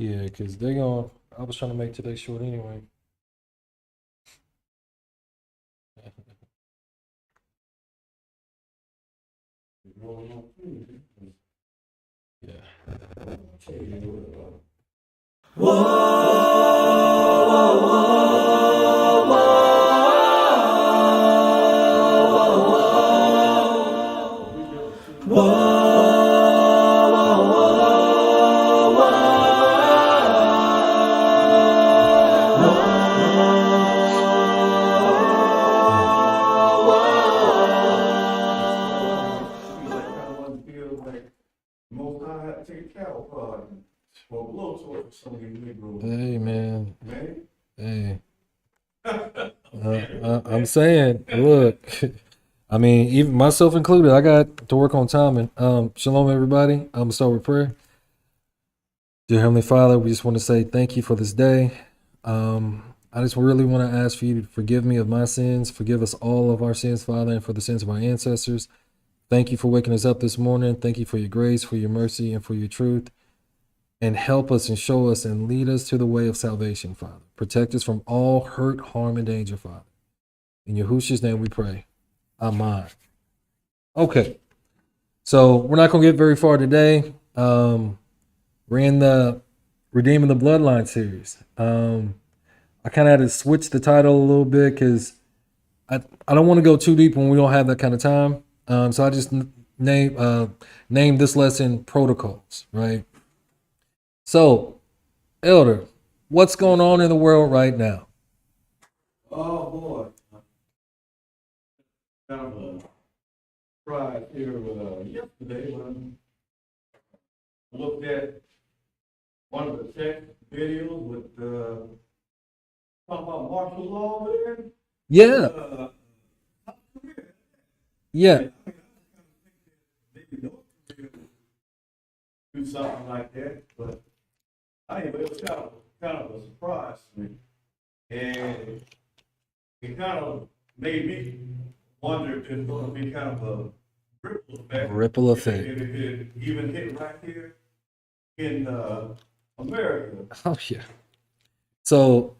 Yeah, because I was trying to make today short anyway. Yeah. Hey, man. Hey. I'm saying, look, I mean, even myself included, I got to work on timing. Shalom, everybody. I'm gonna start with prayer. Dear Heavenly Father, we just want to say thank you for this day. I just really want to ask for you to forgive me of my sins, forgive us all of our sins, Father, and for the sins of our ancestors. Thank you for waking us up this morning. Thank you for your grace, for your mercy, and for your truth. And help us and show us and lead us to the way of salvation, Father. Protect us from all hurt, harm, and danger, Father. In Yahushua's name we pray. Amen. Okay. So we're not going to get very far today. We're in the Redeeming the Bloodline series. I kind of had to switch the title a little bit because I don't want to go too deep when we don't have that kind of time. So I just name this lesson Protocols, right? So, Elder, what's going on in the world right now? Oh boy. Kind of a surprise here yesterday when I looked at one of the tech videos with talking about martial law there. Yeah. Yeah. Do something like that, but anyway, it was kind of a surprise to me, and it kind of made me wonder if it's going to be kind of a ripple effect. Ripple effect. If it even hit right here in America. Oh yeah. So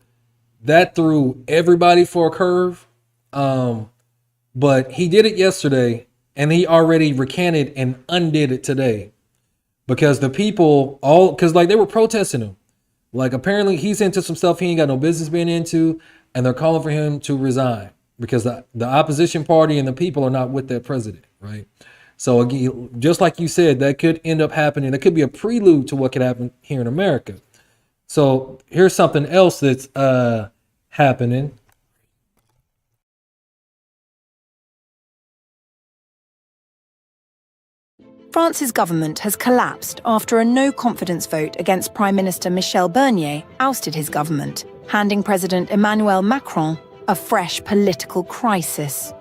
that threw everybody for a curve. But he did it yesterday, and he already recanted and undid it today. Because the people because like they were protesting him. Like apparently he's into some stuff he ain't got no business being into, and they're calling for him to resign because the opposition party and the people are not with that president, right? So again, just like you said, that could end up happening. That could be a prelude to what could happen here in America. So here's something else that's happening. France's government has collapsed after a no-confidence vote against Prime Minister Michel Barnier ousted his government, handing President Emmanuel Macron a fresh political crisis.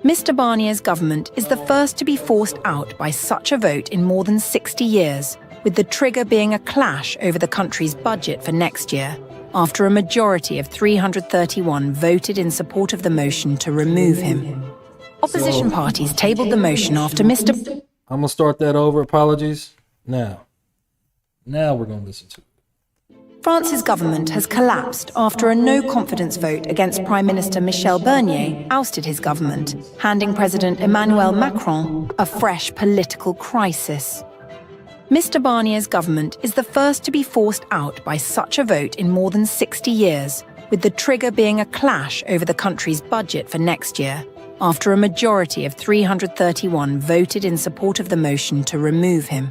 Mr. Barnier's government is the first to be forced out by such a vote in more than 60 years, with the trigger being a clash over the country's budget for next year, after a majority of 331 voted in support of the motion to remove him. Opposition parties tabled the motion after Mr. I'm going to start that over. Apologies. Now we're going to listen to it. France's government has collapsed after a no-confidence vote against Prime Minister Michel Barnier ousted his government, handing President Emmanuel Macron a fresh political crisis. Mr. Barnier's government is the first to be forced out by such a vote in more than 60 years, with the trigger being a clash over the country's budget for next year, after a majority of 331 voted in support of the motion to remove him.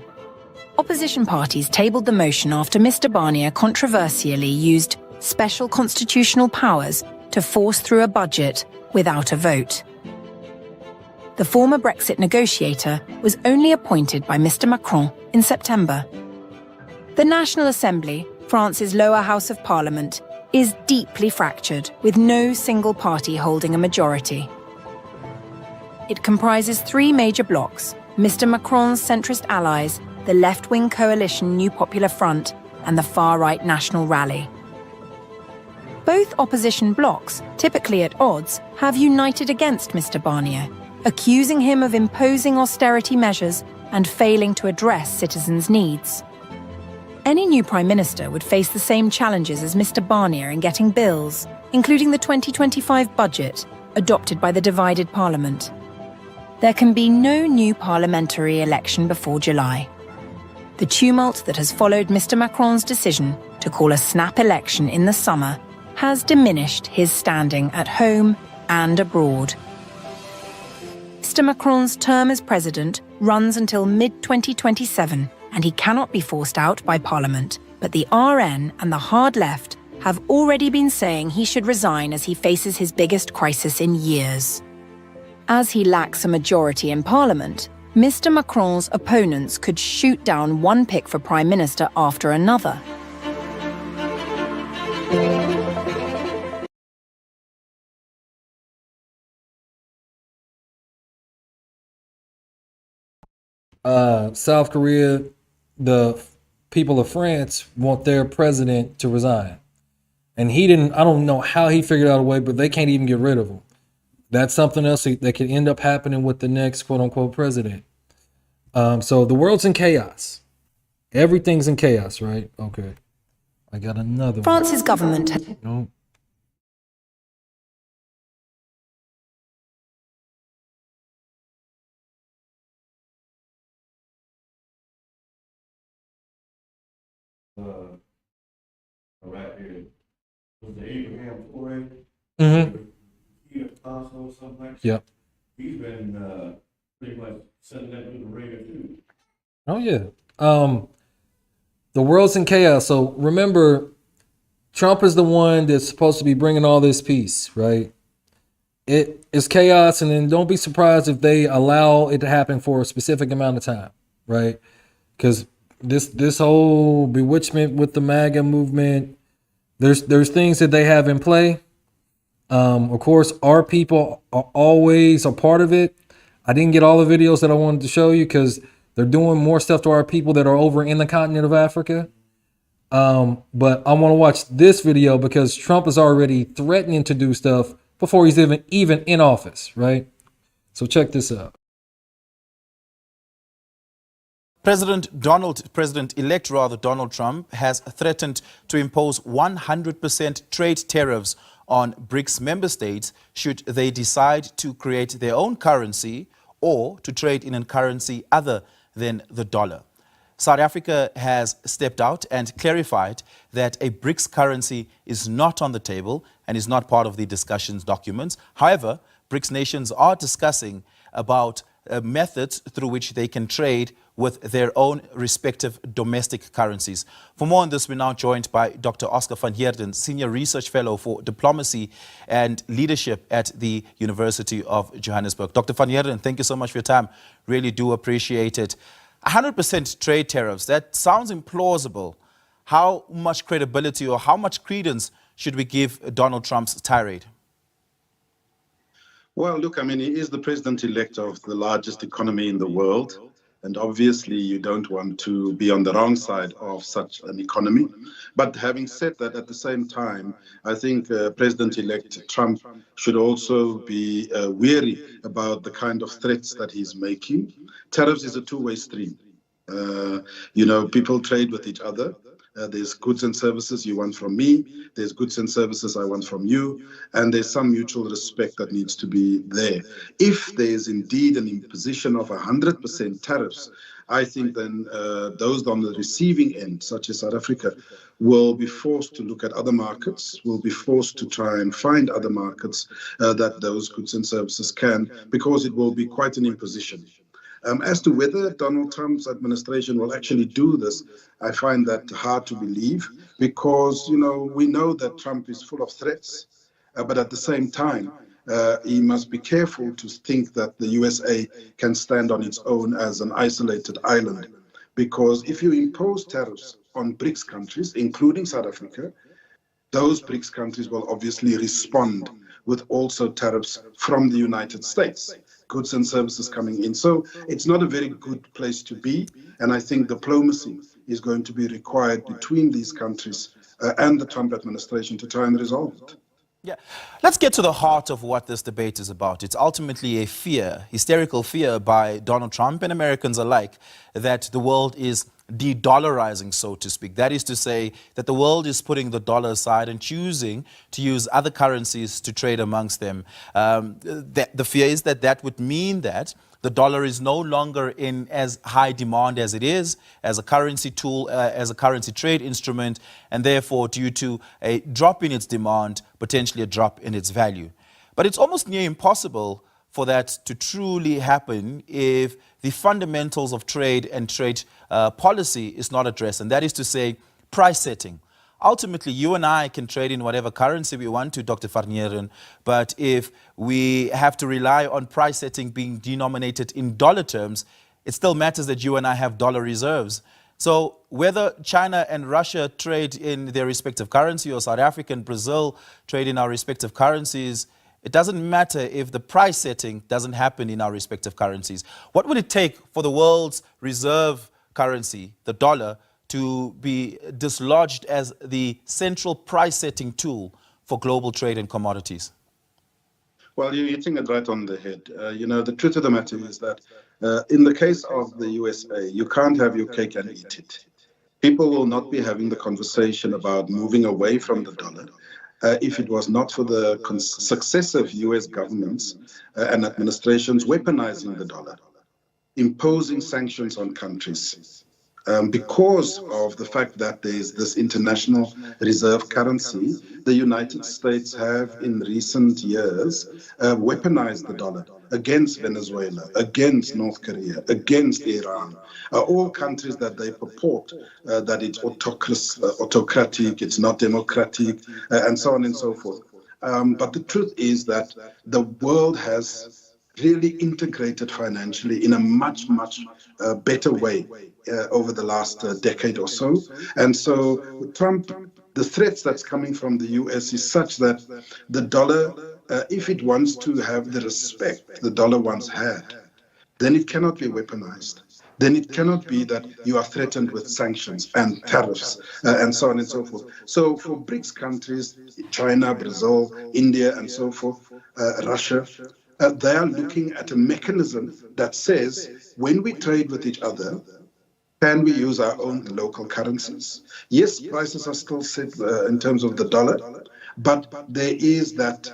Opposition parties tabled the motion after Mr. Barnier controversially used special constitutional powers to force through a budget without a vote. The former Brexit negotiator was only appointed by Mr. Macron in September. The National Assembly, France's lower house of parliament, is deeply fractured, with no single party holding a majority. It comprises three major blocs: Mr. Macron's centrist allies, the left-wing coalition New Popular Front, and the far-right National Rally. Both opposition blocs, typically at odds, have united against Mr. Barnier, accusing him of imposing austerity measures and failing to address citizens' needs. Any new Prime Minister would face the same challenges as Mr. Barnier in getting bills, including the 2025 budget, adopted by the divided Parliament. There can be no new parliamentary election before July. The tumult that has followed Mr. Macron's decision to call a snap election in the summer has diminished his standing at home and abroad. Mr. Macron's term as president runs until mid-2027, and he cannot be forced out by Parliament. But the RN and the hard left have already been saying he should resign as he faces his biggest crisis in years. As he lacks a majority in Parliament, Mr. Macron's opponents could shoot down one pick for Prime Minister after another. South Korea, the people of France want their president to resign. And he didn't, I don't know how he figured out a way, but they can't even get rid of him. That's something else that could end up happening with the next quote unquote president. So the world's in chaos. Everything's in chaos, right? Okay. I got another one. France's government No. Right here, was the Abraham Torre, or something like that. Yep. He's been pretty much sending that to the ringer too. Oh yeah. The world's in chaos. So remember, Trump is the one that's supposed to be bringing all this peace, right? It is chaos, and then don't be surprised if they allow it to happen for a specific amount of time, right? Because this whole bewitchment with the MAGA movement, there's things that they have in play. Of course, our people are always a part of it. I didn't get all the videos that I wanted to show you because they're doing more stuff to our people that are over in the continent of Africa. But I want to watch this video because Trump is already threatening to do stuff before he's even in office, right? So check this out. President-elect Donald Trump has threatened to impose 100% trade tariffs on BRICS member states should they decide to create their own currency or to trade in a currency other than the dollar. South Africa has stepped out and clarified that a BRICS currency is not on the table and is not part of the discussions documents. However, BRICS nations are discussing about methods through which they can trade with their own respective domestic currencies. For more on this, we're now joined by Dr. Oscar van Heerden, Senior Research Fellow for Diplomacy and Leadership at the University of Johannesburg. Dr. van Heerden, thank you so much for your time. Really do appreciate it. 100% trade tariffs, that sounds implausible. How much credibility or how much credence should we give Donald Trump's tirade? Well, look, I mean, he is the president-elect of the largest economy in the world. And obviously, you don't want to be on the wrong side of such an economy. But having said that, at the same time, I think President-elect Trump should also be wary about the kind of threats that he's making. Tariffs is a two-way stream. People trade with each other. There's goods and services you want from me. There's goods and services I want from you. And there's some mutual respect that needs to be there. If there is indeed an imposition of 100% tariffs, I think then those on the receiving end, such as South Africa, will be forced to look at other markets, will be forced to try and find other markets that those goods and services can, because it will be quite an imposition. As to whether Donald Trump's administration will actually do this, I find that hard to believe because, we know that Trump is full of threats, but at the same time, he must be careful to think that the USA can stand on its own as an isolated island. Because if you impose tariffs on BRICS countries, including South Africa, those BRICS countries will obviously respond with also tariffs from the United States. Goods and services coming in. So it's not a very good place to be. And I think diplomacy is going to be required between these countries and the Trump administration to try and resolve it. Yeah, let's get to the heart of what this debate is about. It's ultimately a fear, hysterical fear by Donald Trump and Americans alike, that the world is de-dollarizing, so to speak. That is to say that the world is putting the dollar aside and choosing to use other currencies to trade amongst them. The fear is that that would mean that the dollar is no longer in as high demand as it is, as a currency tool, as a currency trade instrument, and therefore, due to a drop in its demand, potentially a drop in its value. But it's almost near impossible for that to truly happen if the fundamentals of trade and trade policy is not addressed, and that is to say, price setting. Ultimately, you and I can trade in whatever currency we want to, Dr. Farnieren, but if we have to rely on price setting being denominated in dollar terms, it still matters that you and I have dollar reserves. So whether China and Russia trade in their respective currency or South Africa and Brazil trade in our respective currencies, it doesn't matter if the price setting doesn't happen in our respective currencies. What would it take for the world's reserve currency, the dollar, to be dislodged as the central price-setting tool for global trade and commodities? Well, you're hitting it right on the head. The truth of the matter is that in the case of the USA, you can't have your cake and eat it. People will not be having the conversation about moving away from the dollar if it was not for the successive US governments and administrations weaponizing the dollar, imposing sanctions on countries. Because of the fact that there is this international reserve currency, the United States have in recent years weaponized the dollar against Venezuela, against North Korea, against Iran, all countries that they purport that it's autocratic, it's not democratic, and so on and so forth. But the truth is that the world has really integrated financially in a much, much better way over the last decade or so. And so Trump, the threats that's coming from the US is such that the dollar, if it wants to have the respect the dollar once had, then it cannot be weaponized. Then it cannot be that you are threatened with sanctions and tariffs and so on and so forth. So for BRICS countries, China, Brazil, India, and so forth, Russia, they are looking at a mechanism that says when we trade with each other, can we use our own local currencies? Yes, prices are still set in terms of the dollar, but there is that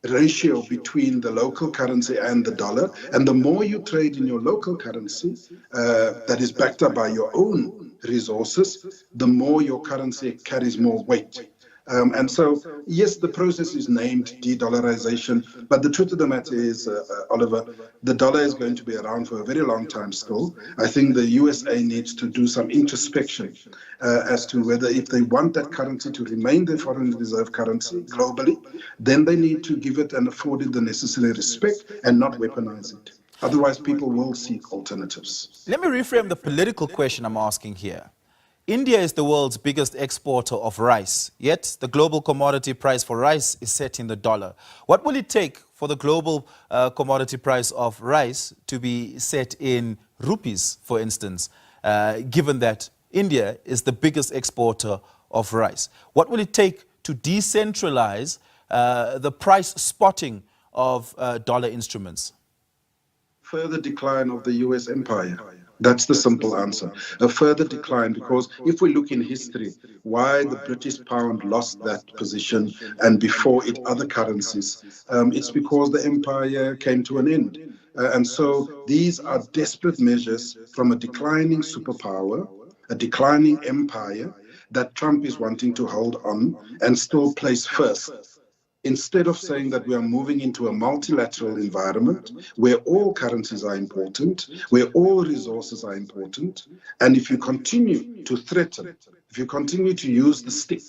ratio between the local currency and the dollar. And the more you trade in your local currency that is backed up by your own resources, the more your currency carries more weight. And so, yes, the process is named de-dollarization, but the truth of the matter is, Oliver, the dollar is going to be around for a very long time still. I think the USA needs to do some introspection as to whether if they want that currency to remain their foreign reserve currency globally, then they need to give it and afford it the necessary respect and not weaponize it. Otherwise, people will seek alternatives. Let me reframe the political question I'm asking here. India is the world's biggest exporter of rice, yet the global commodity price for rice is set in the dollar. What will it take for the global commodity price of rice to be set in rupees, for instance, given that India is the biggest exporter of rice? What will it take to decentralize the price spotting of dollar instruments? Further decline of the US empire. That's the simple answer. A further decline, because if we look in history, why the British pound lost that position and before it other currencies, it's because the empire came to an end. And so these are desperate measures from a declining superpower, a declining empire that Trump is wanting to hold on and still place first. Instead of saying that we are moving into a multilateral environment where all currencies are important, where all resources are important, and if you continue to threaten, if you continue to use the stick,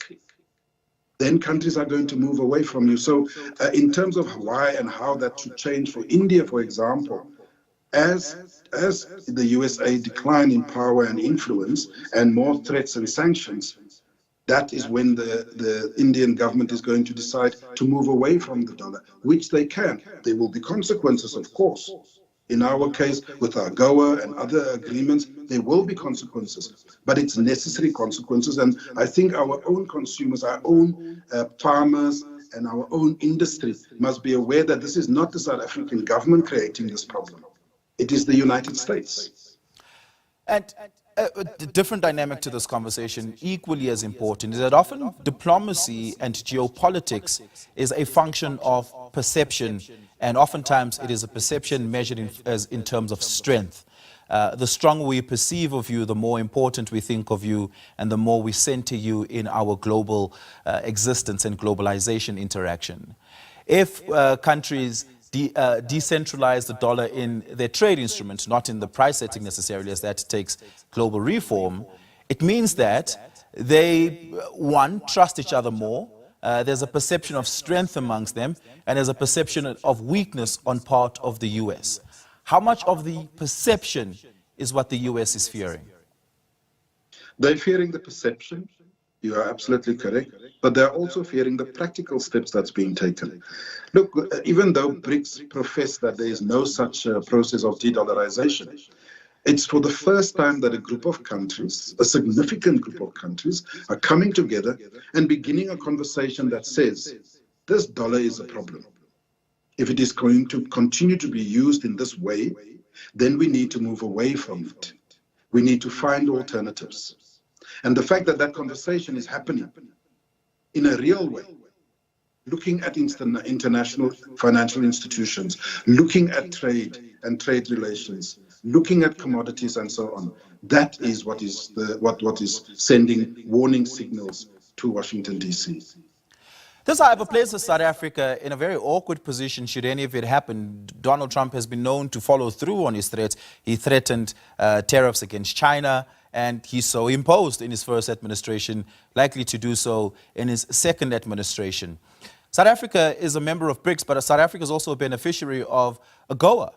then countries are going to move away from you. So in terms of why and how that should change for India, for example, as the USA decline in power and influence and more threats and sanctions, that is when the Indian government is going to decide to move away from the dollar, which they can. There will be consequences, of course. In our case, with our AGOA and other agreements, there will be consequences, but it's necessary consequences. And I think our own consumers, our own farmers and our own industry must be aware that this is not the South African government creating this problem. It is the United States. And a different dynamic to this conversation, equally as important, is that often diplomacy and geopolitics is a function of perception, and oftentimes it is a perception measured in terms of strength. The stronger we perceive of you, the more important we think of you, and the more we center you in our global existence and globalization interaction. If countries decentralize the dollar in their trade instruments, not in the price setting necessarily, as that takes global reform, it means that they, one, trust each other more, there's a perception of strength amongst them, and there's a perception of weakness on part of the US. How much of the perception is what the US is fearing? They're fearing the perception. You are absolutely correct. But they're also fearing the practical steps that's being taken. Look, even though BRICS profess that there is no such process of de-dollarization, it's for the first time that a group of countries, a significant group of countries, are coming together and beginning a conversation that says, this dollar is a problem. If it is going to continue to be used in this way, then we need to move away from it. We need to find alternatives. And the fact that that conversation is happening in a real way, looking at international financial institutions, looking at trade and trade relations, looking at commodities and so on, that is what is sending warning signals to Washington, D.C. This, however, places South Africa in a very awkward position should any of it happen. Donald Trump has been known to follow through on his threats. He threatened tariffs against China, and he so imposed in his first administration, likely to do so in his second administration. South Africa is a member of BRICS, but South Africa is also a beneficiary of AGOA,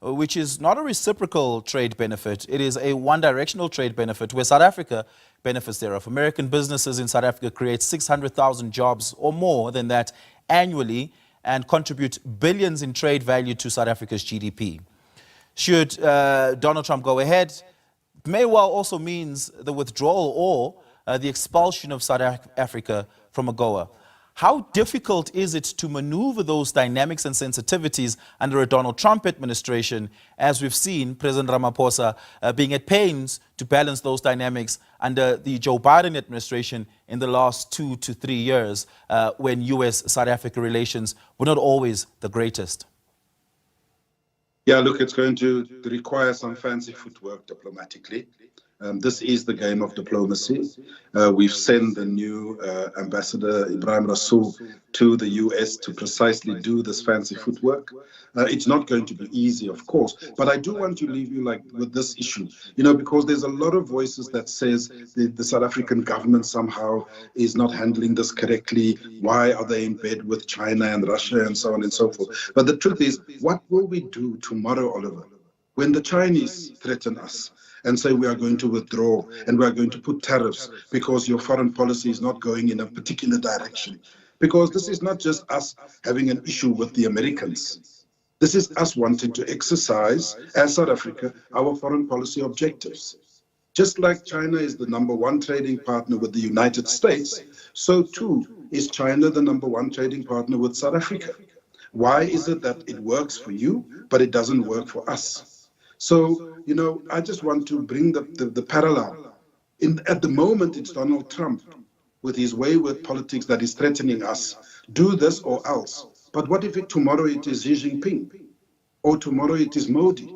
which is not a reciprocal trade benefit. It is a one-directional trade benefit where South Africa benefits thereof. American businesses in South Africa create 600,000 jobs or more than that annually and contribute billions in trade value to South Africa's GDP. Should Donald Trump go ahead, it may well also means the withdrawal or the expulsion of South Africa from AGOA. How difficult is it to maneuver those dynamics and sensitivities under a Donald Trump administration, as we've seen President Ramaphosa being at pains to balance those dynamics under the Joe Biden administration in the last 2 to 3 years, when US-South Africa relations were not always the greatest? Yeah, look, it's going to require some fancy footwork diplomatically. This is the game of diplomacy. We've sent the new Ambassador Ibrahim Rasool to the US to precisely do this fancy footwork. It's not going to be easy, of course, but I do want to leave you with this issue, because there's a lot of voices that says the South African government somehow is not handling this correctly. Why are they in bed with China and Russia and so on and so forth? But the truth is, what will we do tomorrow, Oliver, when the Chinese threaten us and say we are going to withdraw and we are going to put tariffs because your foreign policy is not going in a particular direction? Because this is not just us having an issue with the Americans. This is us wanting to exercise, as South Africa, our foreign policy objectives. Just like China is the #1 trading partner with the United States, so too is China the #1 trading partner with South Africa. Why is it that it works for you, but it doesn't work for us? So, I just want to bring the parallel. At the moment, it's Donald Trump with his wayward politics that is threatening us. Do this or else. But what if tomorrow it is Xi Jinping? Or tomorrow it is Modi?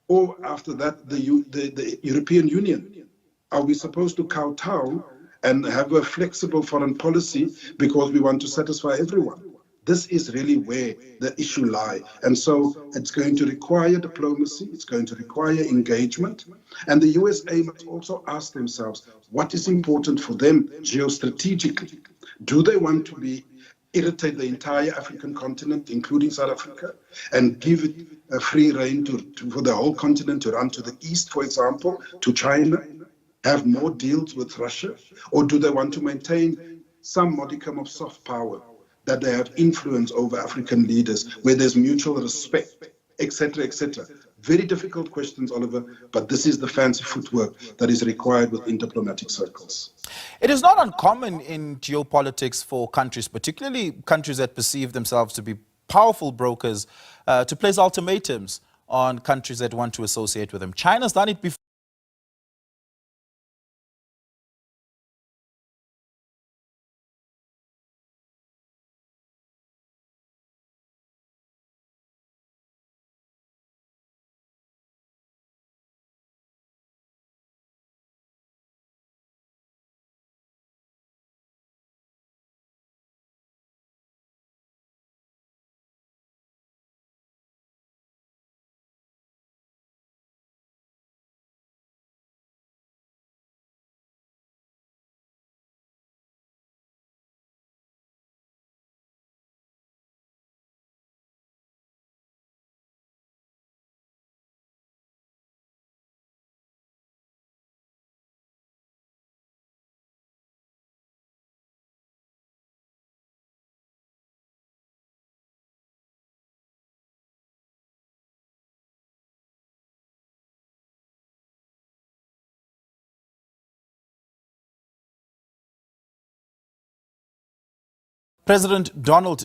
Or after that, the European Union? Are we supposed to kowtow and have a flexible foreign policy because we want to satisfy everyone? This is really where the issue lies. And so it's going to require diplomacy, it's going to require engagement. And the USA must also ask themselves, what is important for them geostrategically? Do they want to irritate the entire African continent, including South Africa, and give it a free rein for the whole continent to run to the east, for example, to China, have more deals with Russia? Or do they want to maintain some modicum of soft power, that they have influence over African leaders, where there's mutual respect, etc., etc.? Very difficult questions, Oliver, but this is the fancy footwork that is required within diplomatic circles. It is not uncommon in geopolitics for countries, particularly countries that perceive themselves to be powerful brokers, to place ultimatums on countries that want to associate with them. China's done it before. President Donald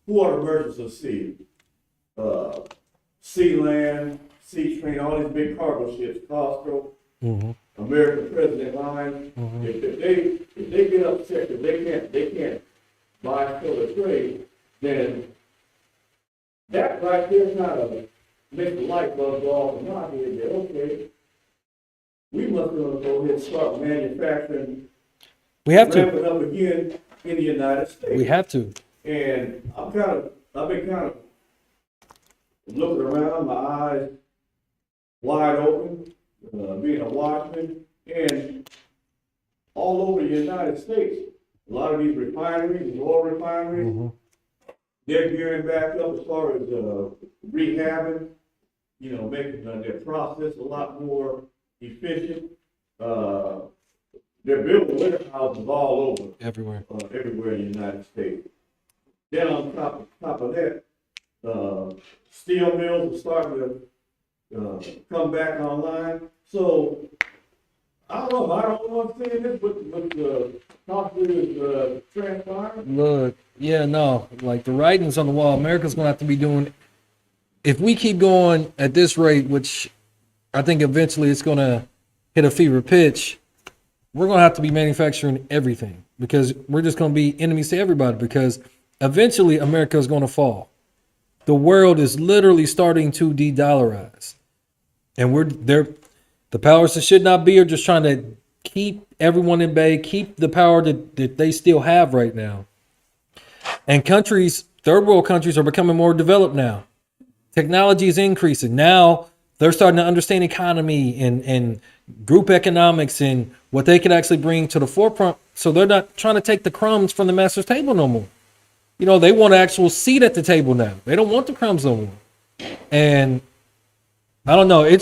Port merchants of sea, sea land, sea train, all these big cargo ships, Costco, American President Line. If they get upset, if they can't buy for the trade, then that right there kind of makes the light bulb go off in my head that, okay, we must go ahead and start manufacturing, We have ramp to. it up again in the United States. We have to. And I've been kind of looking around, my eyes wide open, being a watchman, and all over the United States, a lot of these refineries, oil refineries, they're gearing back up as far as rehabbing, making their process a lot more efficient. They're building warehouses all over, Everywhere. everywhere in the United States. Then on top of that, steel mills are starting to come back online. So I don't know if I'm saying this, but possibly is transpiring. Look, yeah, no, like the writing's on the wall. America's gonna have to be doing. If we keep going at this rate, which I think eventually it's gonna hit a fever pitch, we're gonna have to be manufacturing everything because we're just gonna be enemies to everybody. Because eventually America is gonna fall. The world is literally starting to de-dollarize, and we're there. The powers that should not be are just trying to keep everyone in bay, keep the power that they still have right now. And countries, third world countries, are becoming more developed now. Technology is increasing. Now they're starting to understand economy and group economics and what they can actually bring to the forefront. So they're not trying to take the crumbs from the master's table no more. They want an actual seat at the table now. They don't want the crumbs no more. And I don't know. I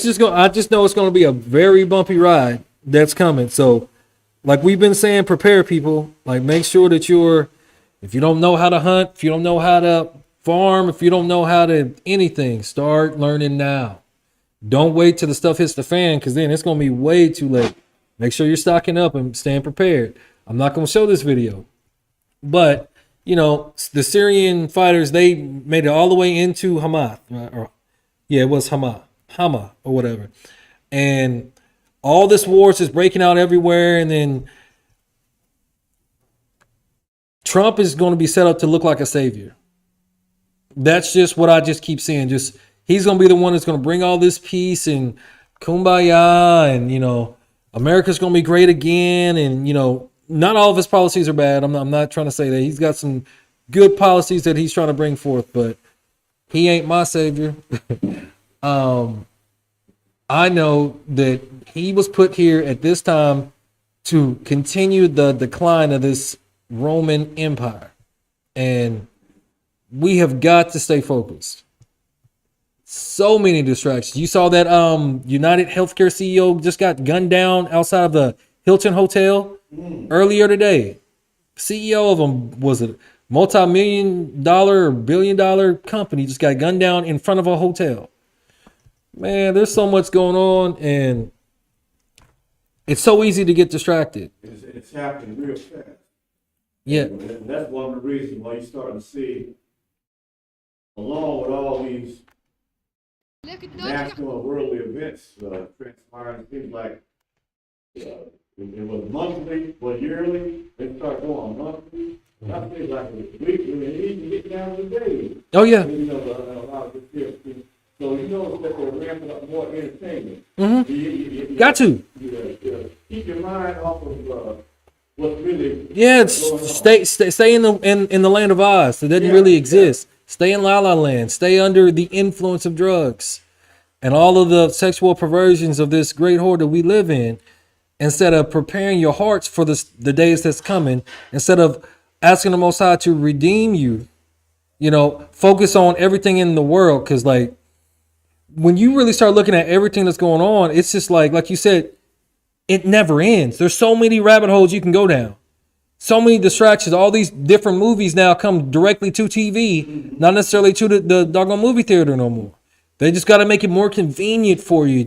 just know it's going to be a very bumpy ride that's coming. So, like we've been saying, prepare people. Like make sure that if you don't know how to hunt, if you don't know how to farm, if you don't know how to anything, start learning now. Don't wait till the stuff hits the fan, because then it's going to be way too late. Make sure you're stocking up and staying prepared. I'm not going to show this video, but the Syrian fighters, they made it all the way into Hamath, right? It was Hama or whatever. And all this war is just breaking out everywhere. And then Trump is going to be set up to look like a savior. That's just what I just keep seeing. He's going to be the one that's going to bring all this peace and kumbaya and, America's going to be great again. And, not all of his policies are bad. I'm not trying to say that. He's got some good policies that he's trying to bring forth, but he ain't my savior. I know that he was put here at this time to continue the decline of this Roman Empire. And we have got to stay focused. So many distractions. You saw that United Healthcare CEO just got gunned down outside of the Hilton Hotel earlier today. CEO of them was a multi-million-dollar or billion-dollar company, just got gunned down in front of a hotel. Man, there's so much going on, and it's so easy to get distracted. It's happening real fast. Yeah. And that's one of the reasons why you're starting to see, along with all these national and worldly events transpiring, things like it was monthly, was yearly, they start going monthly. I think like it's weekly, and even get down to days. Oh, yeah. A lot of this here. So you know that they're ramping up more entertainment. Mm-hmm. Got to. Keep your mind off of what's really. Yeah, stay in the land of Oz. It doesn't really exist. Stay in La La Land. Stay under the influence of drugs and all of the sexual perversions of this great horde that we live in. Instead of preparing your hearts for the days that's coming, instead of asking the Most High to redeem you, focus on everything in the world. Because when you really start looking at everything that's going on, it's just like you said, it never ends. There's so many rabbit holes you can go down. So many distractions. All these different movies now come directly to TV, not necessarily to the doggone movie theater no more. They just got to make it more convenient for you.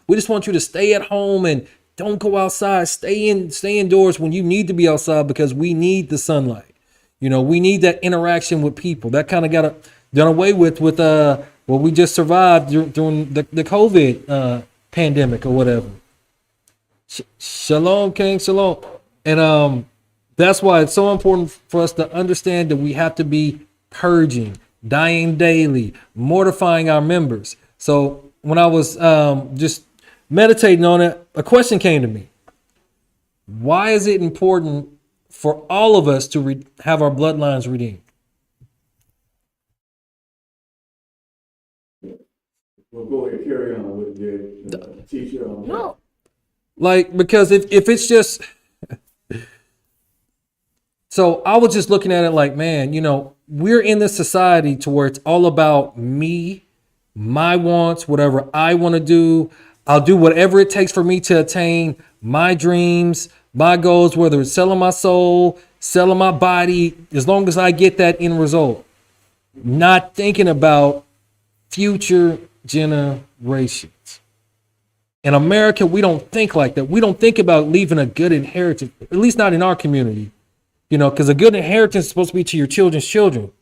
We just want you to stay at home and don't go outside. Stay indoors when you need to be outside, because we need the sunlight. We need that interaction with people. That kind of got done away with what we just survived during the COVID pandemic or whatever. Shalom, King, shalom. And that's why it's so important for us to understand that we have to be purging, dying daily, mortifying our members. So when I was just meditating on it, a question came to me. Why is it important for all of us to have our bloodlines redeemed? We'll go ahead and carry on with the teacher on that. No. Because if it's just... So I was just looking at it like, man, we're in this society to where it's all about me, my wants, whatever I want to do. I'll do whatever it takes for me to attain my dreams, my goals, whether it's selling my soul, selling my body, as long as I get that end result. Not thinking about future generations. In America, we don't think like that. We don't think about leaving a good inheritance, at least not in our community. Because a good inheritance is supposed to be to your children's children.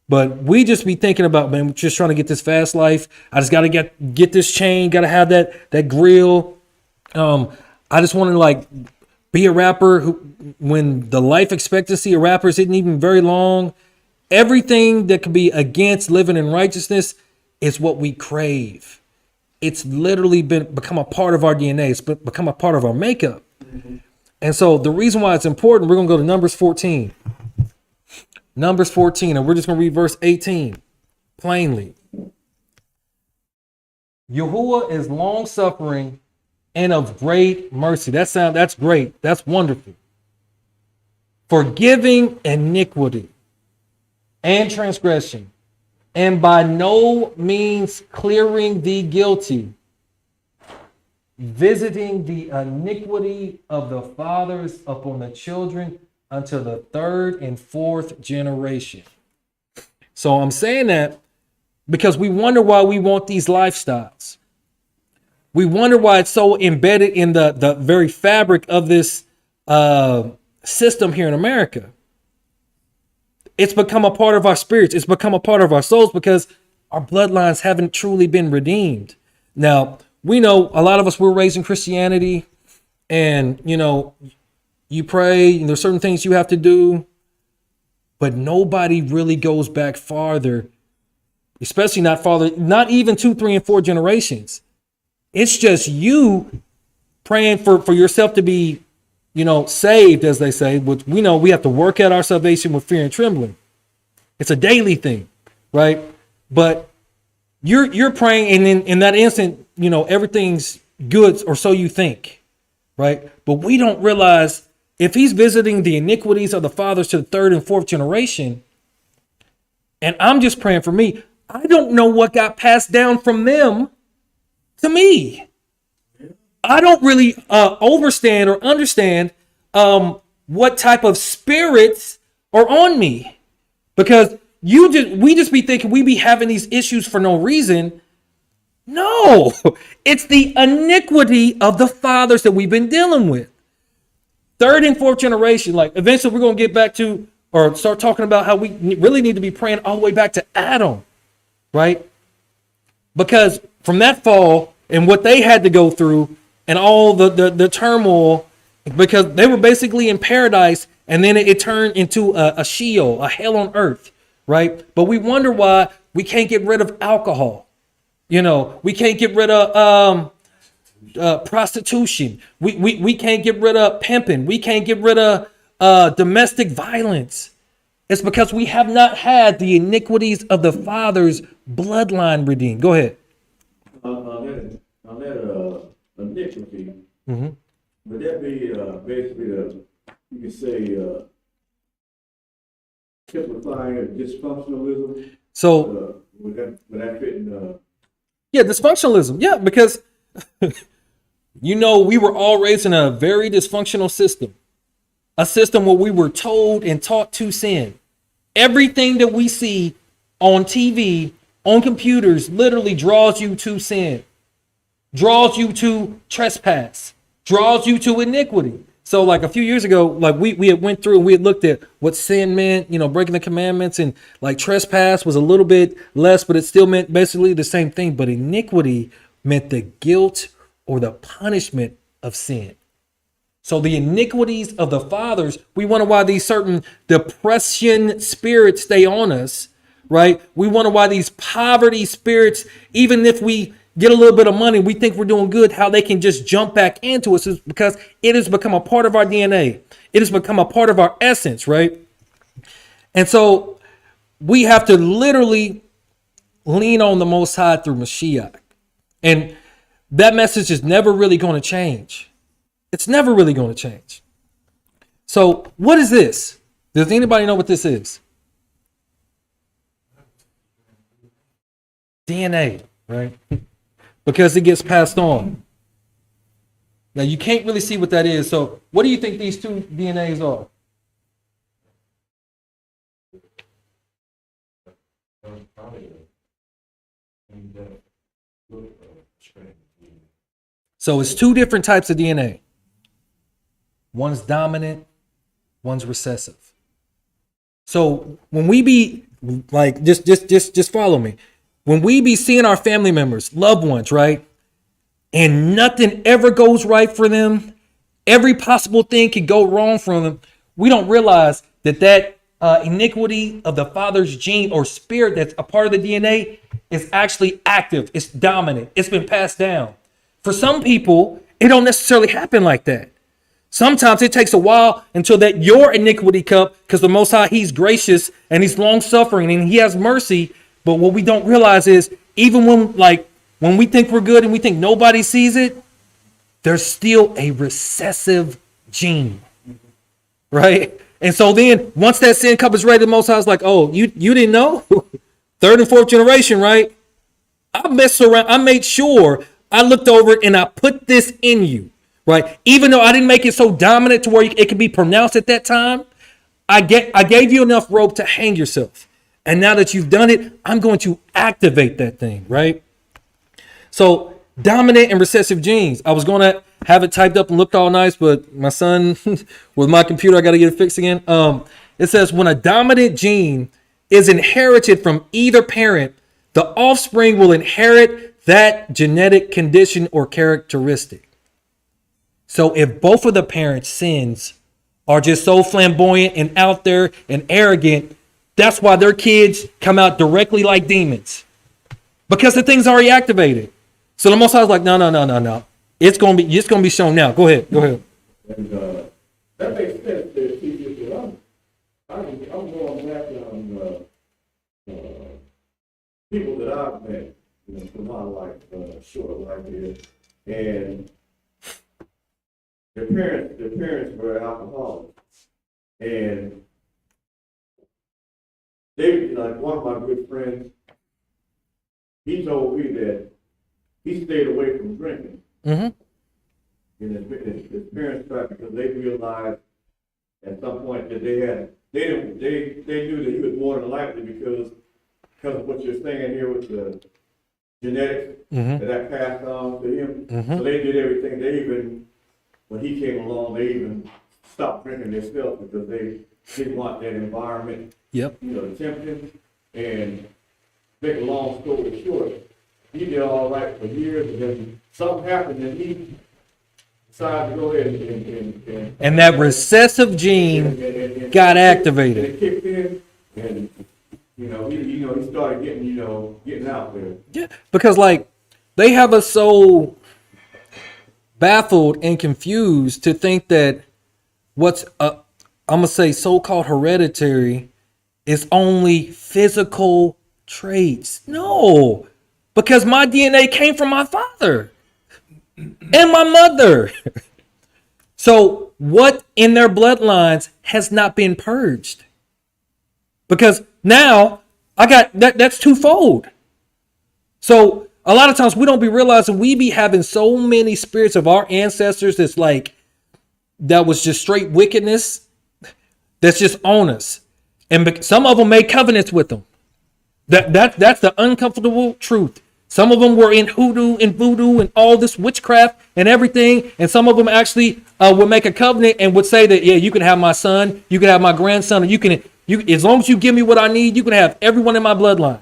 But we just be thinking about, man, we're just trying to get this fast life. I just got to get this chain, got to have that grill. I just want to be a rapper when the life expectancy of rappers isn't even very long. Everything that could be against living in righteousness is what we crave. It's literally become a part of our DNA. It's become a part of our makeup. Mm-hmm. And so the reason why it's important, we're going to go to Numbers 14. Numbers 14, and we're just going to read verse 18 plainly. Yahuwah is long-suffering and of great mercy. That's great. That's wonderful. Forgiving iniquity and transgression, and by no means clearing the guilty, visiting the iniquity of the fathers upon the children until the third and fourth generation. So I'm saying that because we wonder why we want these lifestyles. We wonder why it's so embedded in the very fabric of this system here in America. It's become a part of our spirits. It's become a part of our souls because our bloodlines haven't truly been redeemed. Now, we know a lot of us were raised in Christianity, and you pray, and there's certain things you have to do, but nobody really goes back farther, especially not even 2, 3, and 4 generations. It's just you praying for yourself to be, saved, as they say, which we know we have to work out our salvation with fear and trembling. It's a daily thing, right? But you're praying, and in that instant, everything's good, or so you think, right? But we don't realize if he's visiting the iniquities of the fathers to the third and fourth generation, and I'm just praying for me, I don't know what got passed down from them to me. I don't really understand what type of spirits are on me, because we just be thinking we be having these issues for no reason. No, it's the iniquity of the fathers that we've been dealing with. Third and fourth generation, like eventually we're going to get back to or start talking about how we really need to be praying all the way back to Adam, right? Because from that fall and what they had to go through and all the turmoil, because they were basically in paradise, and then it turned into a Sheol, a hell on earth, right? But we wonder why we can't get rid of alcohol. We can't get rid of prostitution. We can't get rid of pimping. We can't get rid of domestic violence. It's because we have not had the iniquities of the fathers' bloodline redeemed. Go ahead. On that iniquity, would that be basically you could say typifying of dysfunctionalism? So would that fit in? Yeah, dysfunctionalism. Yeah, because we were all raised in a very dysfunctional system, a system where we were told and taught to sin. Everything that we see on TV, on computers, literally draws you to sin, draws you to trespass, draws you to iniquity. So like a few years ago, like we had went through and we had looked at what sin meant, breaking the commandments, and like trespass was a little bit less, but it still meant basically the same thing. But iniquity meant the guilt or the punishment of sin. So the iniquities of the fathers, we wonder why these certain depression spirits stay on us, right? We wonder why these poverty spirits, even if we get a little bit of money, we think we're doing good, how they can just jump back into us, is because it has become a part of our DNA. It has become a part of our essence, right? And so we have to literally lean on the Most High through Mashiach. And that message is never really going to change. It's never really going to change. So what is this? Does anybody know what this is? DNA, right? Because it gets passed on. Now you can't really see what that is. So what do you think these two DNAs are? So it's two different types of DNA. One's dominant, one's recessive. So when we be like, just follow me. When we be seeing our family members, loved ones, right? And nothing ever goes right for them, every possible thing can go wrong for them, we don't realize that iniquity of the father's gene or spirit that's a part of the DNA is actually active. It's dominant. It's been passed down. For some people, it don't necessarily happen like that. Sometimes it takes a while until that your iniquity cup, because the Most High, he's gracious and he's long suffering and he has mercy. But what we don't realize is even when we think we're good and we think nobody sees it, there's still a recessive gene, right? And so then once that sin cup is ready, the Most High is like, oh, you didn't know? Third and fourth generation, right? I messed around. I made sure I looked over it and I put this in you, right? Even though I didn't make it so dominant to where it could be pronounced at that time, I gave you enough rope to hang yourself. And now that you've done it, I'm going to activate that thing, right? So dominant and recessive genes. I was going to have it typed up and looked all nice, but my son, with my computer, I got to get it fixed again. It says when a dominant gene is inherited from either parent, the offspring will inherit that genetic condition or characteristic. So if both of the parents' sins are just so flamboyant and out there and arrogant, that's why their kids come out directly like demons, because the thing's already activated. So the Most High is like, no. It's gonna be shown now. Go ahead. And that makes sense that she just said, I'm going back on people that I've met, you know, for my life, short life here, and their parents were alcoholics, and they, like one of my good friends, he told me that he stayed away from drinking. Mm-hmm. And his parents tried because they realized at some point that they knew that he was more than likely because of what you're saying here with the genetics that passed on to him. So they did everything. They even, when he came along, they even stopped drinking themselves because they didn't want that environment. Yep. You know, to tempt him. And make a long story short, he did all right for years, and then something happened, and he decided to go ahead And that recessive gene got activated. And it kicked in, and he started getting out there. Yeah, because like they have us so baffled and confused to think that what's I'm gonna say so-called hereditary is only physical traits. No, because my DNA came from my father and my mother. So what in their bloodlines has not been purged? Because now I got that's twofold. So a lot of times we don't be realizing we be having so many spirits of our ancestors that's like that was just straight wickedness that's just on us. And some of them made covenants with them. That's the uncomfortable truth. Some of them were in hoodoo and voodoo and all this witchcraft and everything. And some of them actually would make a covenant and would say that, yeah, you can have my son, you can have my grandson, and you as long as you give me what I need, you can have everyone in my bloodline.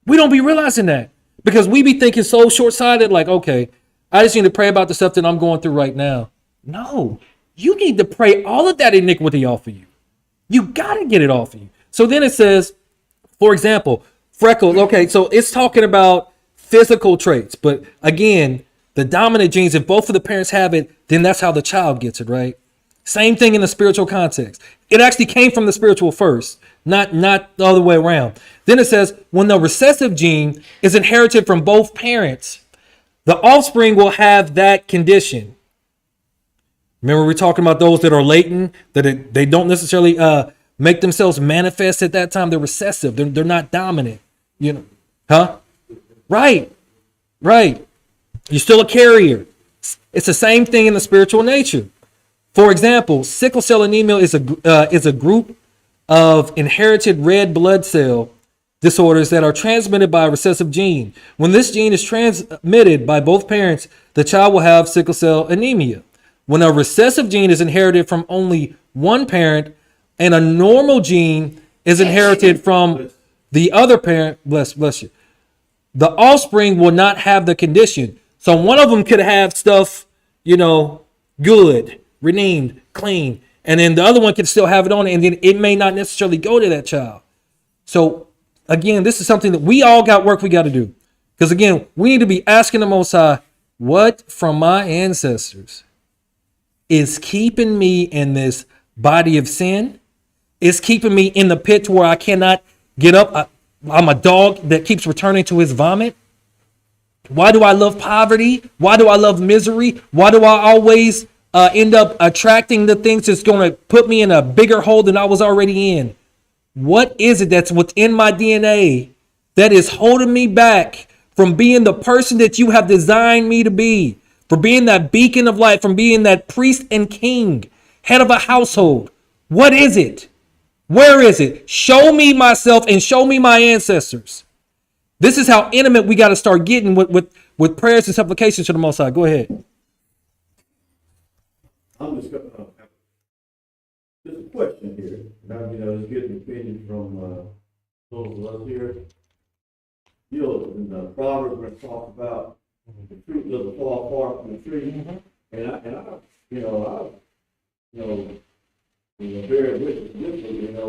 We don't be realizing that because we be thinking so short-sighted, like, okay, I just need to pray about the stuff that I'm going through right now. No, you need to pray all of that iniquity off of you. You got to get it off of you. So then it says, for example, freckles. Okay, so it's talking about physical traits. But again, the dominant genes, if both of the parents have it, then that's how the child gets it, right? Same thing in the spiritual context. It actually came from the spiritual first, not the other way around. Then it says, when the recessive gene is inherited from both parents, the offspring will have that condition. Remember, we're talking about those that are latent, that they don't necessarily make themselves manifest at that time. They're recessive. They're not dominant. You know, huh? Right. You're still a carrier. It's the same thing in the spiritual nature. For example, sickle cell anemia is a group of inherited red blood cell disorders that are transmitted by a recessive gene. When this gene is transmitted by both parents, the child will have sickle cell anemia. When a recessive gene is inherited from only one parent and a normal gene is inherited from the other parent, bless you, the offspring will not have the condition. So one of them could have stuff, good, redeemed, clean, and then the other one could still have it on it, and then it may not necessarily go to that child. So again, this is something that we all got work we got to do. Because again, we need to be asking the Most High, what from my ancestors is keeping me in this body of sin? Is keeping me in the pit to where I cannot get up? I'm a dog that keeps returning to his vomit. Why do I love poverty? Why do I love misery? Why do I always end up attracting the things that's going to put me in a bigger hole than I was already in? What is it that's within my DNA that is holding me back from being the person that you have designed me to be? For being that beacon of light, from being that priest and king, head of a household. What is it? Where is it? Show me myself and show me my ancestors. This is how intimate we got to start getting with prayers and supplications to the Most High. Go ahead. I'm just going to there's a question here. Now, just get an opinion from those of us here. In the Proverbs, we're talking about the fruit doesn't fall far from the tree, and I bear witness in a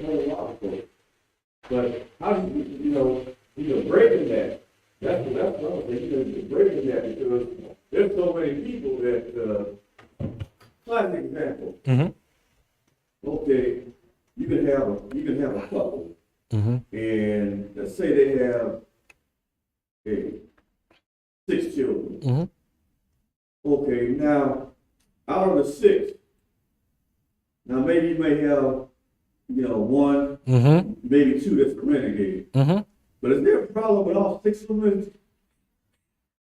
whole lot of folks. But how do breaking that? That's what I'm saying. Breaking that because there's so many people that, classic example. Mm-hmm. Okay, you can have a couple, Mm-hmm. and let's say they have, hey, 6 children. Mm-hmm. Okay, now, out of the 6, now maybe you may have, 1, Mm-hmm. maybe 2 that's renegade. Mm-hmm. But is there a problem with all 6 of them?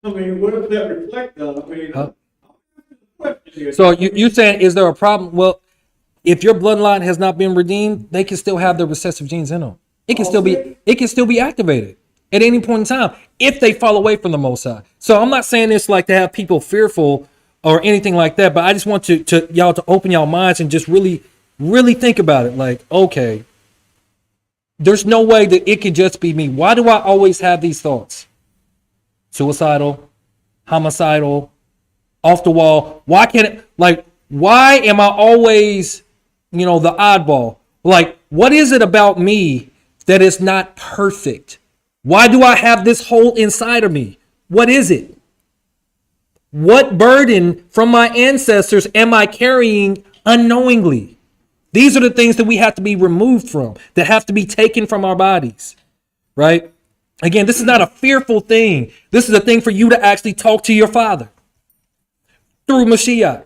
I mean, what does that reflect on? I mean, question here. So you saying, is there a problem? Well, if your bloodline has not been redeemed, they can still have the recessive genes in them. It can still be activated at any point in time if they fall away from the Most High. So I'm not saying this like to have people fearful or anything like that, but I just want to y'all to open y'all minds and just really, really think about it. Like, okay, there's no way that it could just be me. Why do I always have these thoughts? Suicidal, homicidal, off the wall. Why can't it, like, why am I always, the oddball? Like, what is it about me that is not perfect? Why do I have this hole inside of me? What is it? What burden from my ancestors am I carrying unknowingly? These are the things that we have to be removed from, that have to be taken from our bodies, right? Again, this is not a fearful thing. This is a thing for you to actually talk to your Father through Mashiach.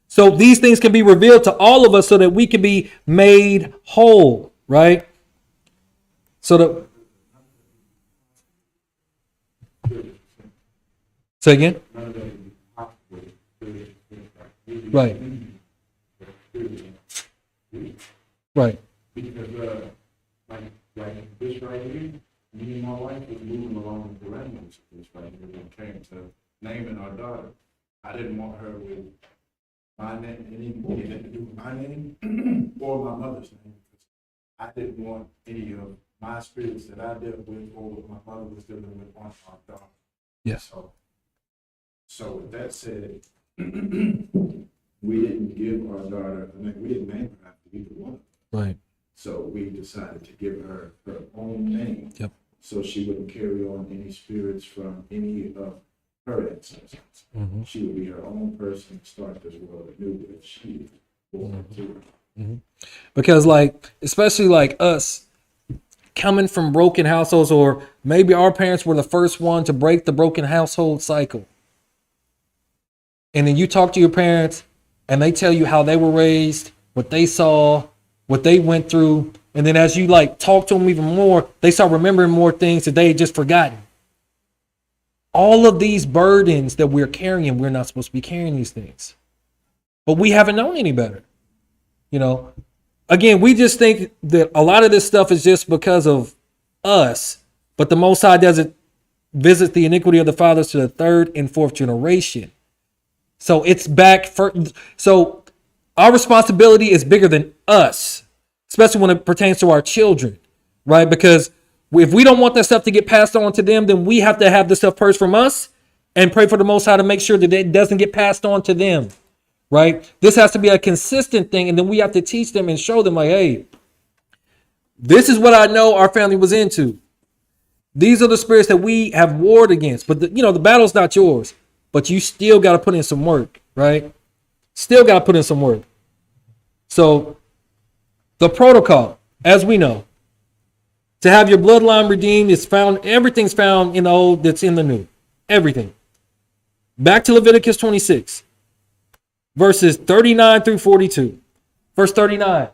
So these things can be revealed to all of us so that we can be made whole, right? So that. Say again? Right. Right. Because, like this right here, me and my wife was moving along the parameters of this right here when it came to naming our daughter. I didn't want her with my name, anything to do with my name or my mother's name. I didn't want any of my spirits that I dealt with or what my mother was dealing with on our daughter. Yes. So with that said, we didn't give our daughter, we didn't name her after either one of them. Right. So we decided to give her her own name. Yep. So she wouldn't carry on any spirits from any of her ancestors. Mm-hmm. She would be her own person, start this world anew if she born to her. Mm-hmm. Because, like, especially like us coming from broken households, or maybe our parents were the first one to break the broken household cycle. And then you talk to your parents and they tell you how they were raised, what they saw, what they went through. And then as you like talk to them even more, they start remembering more things that they had just forgotten. All of these burdens that we're carrying, we're not supposed to be carrying these things. But we haven't known any better. Again, we just think that a lot of this stuff is just because of us, but the Most High doesn't visit the iniquity of the fathers to the 3rd and 4th generation. So it's back for, so our responsibility is bigger than us, especially when it pertains to our children, right? Because if we don't want that stuff to get passed on to them, then we have to have this stuff purged from us and pray for the Most High to make sure that it doesn't get passed on to them, right? This has to be a consistent thing. And then we have to teach them and show them like, hey, this is what I know our family was into. These are the spirits that we have warred against. But the battle's not yours. But you still got to put in some work, right? Still got to put in some work. So the protocol, as we know, to have your bloodline redeemed is found, everything's found in the old that's in the new. Everything. Back to Leviticus 26, verses 39 through 42. Verse 39.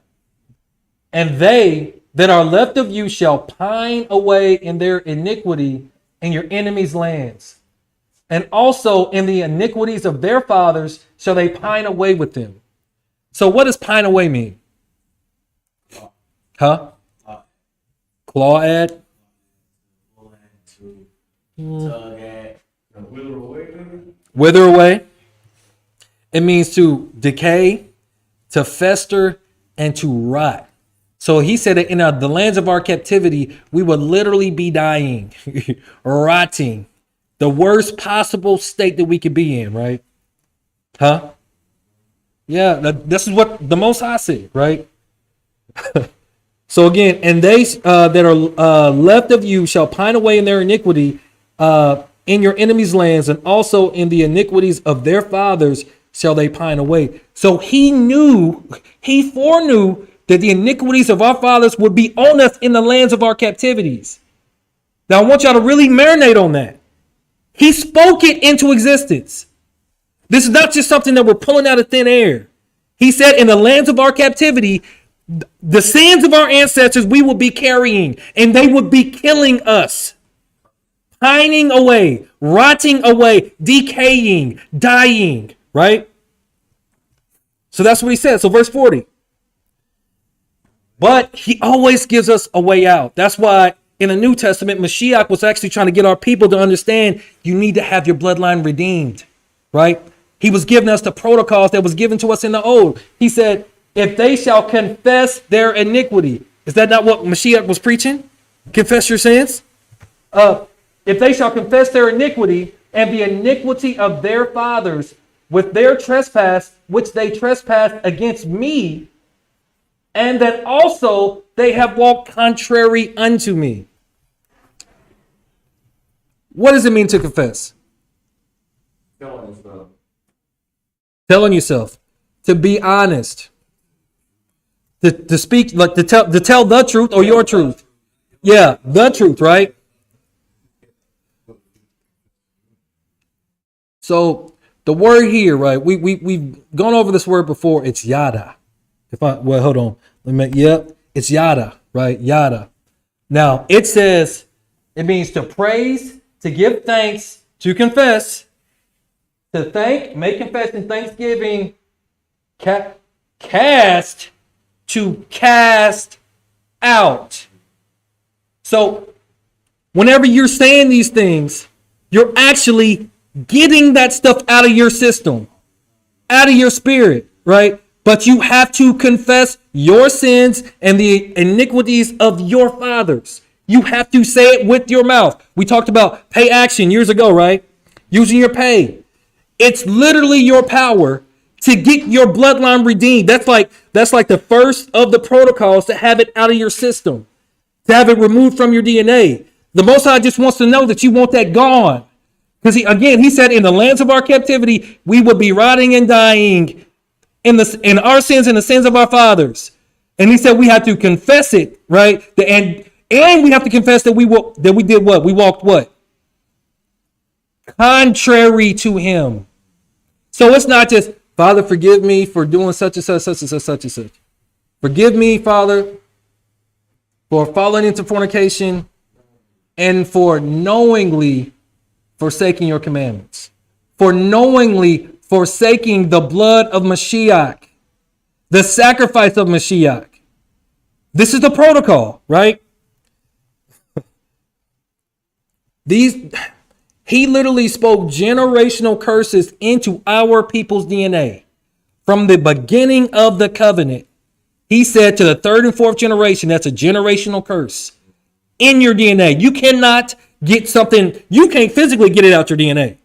And they that are left of you shall pine away in their iniquity in your enemies' lands. And also in the iniquities of their fathers shall they pine away with them. So what does pine away mean? Huh? Claw at? Tug at, wither away. Wither away. It means to decay, to fester, and to rot. So he said that in the lands of our captivity, we would literally be dying, rotting. The worst possible state that we could be in, right? Huh? Yeah, this is what the Most High said, right? So again, and they that are left of you shall pine away in their iniquity in your enemies' lands, and also in the iniquities of their fathers shall they pine away. So he foreknew that the iniquities of our fathers would be on us in the lands of our captivities. Now I want y'all to really marinate on that. He spoke it into existence. This is not just something that we're pulling out of thin air. He said in the lands of our captivity, the sins of our ancestors we will be carrying, and they would be killing us, pining away, rotting away, decaying, dying, right? So that's what he said. So verse 40. But he always gives us a way out. That's why in the New Testament, Mashiach was actually trying to get our people to understand you need to have your bloodline redeemed, right? He was giving us the protocols that was given to us in the old. He said, if they shall confess their iniquity. Is that not what Mashiach was preaching? Confess your sins? If they shall confess their iniquity and the iniquity of their fathers with their trespass, which they trespassed against me, and that also they have walked contrary unto me. What does it mean to confess? Telling yourself. To be honest. To speak, like to tell the truth or your truth. Yeah, the truth, right? So the word here, right? We've gone over this word before. It's yada. Hold on. It's yada, right? Yada. Now it says it means to praise, to give thanks, to confess, to thank, make confession, thanksgiving, cast, to cast out. So whenever you're saying these things, you're actually getting that stuff out of your system, out of your spirit, right? But you have to confess your sins and the iniquities of your fathers. You have to say it with your mouth. We talked about pay action years ago, right? Using your pay. It's literally your power to get your bloodline redeemed. That's like the first of the protocols to have it out of your system, to have it removed from your DNA. The Most High just wants to know that you want that gone. Because he said in the lands of our captivity, we would be rotting and dying in our sins and the sins of our fathers. And he said we have to confess it, right? And we have to confess that we did what? We walked what? Contrary to him. So it's not just, Father, forgive me for doing such and such, such and such, such and such. Forgive me, Father, for falling into fornication and for knowingly forsaking your commandments, for knowingly forsaking the blood of Mashiach, the sacrifice of Mashiach. This is the protocol, right? He literally spoke generational curses into our people's DNA. From the beginning of the covenant, he said to the third and fourth generation, that's a generational curse in your DNA. You cannot get something, you can't physically get it out your DNA.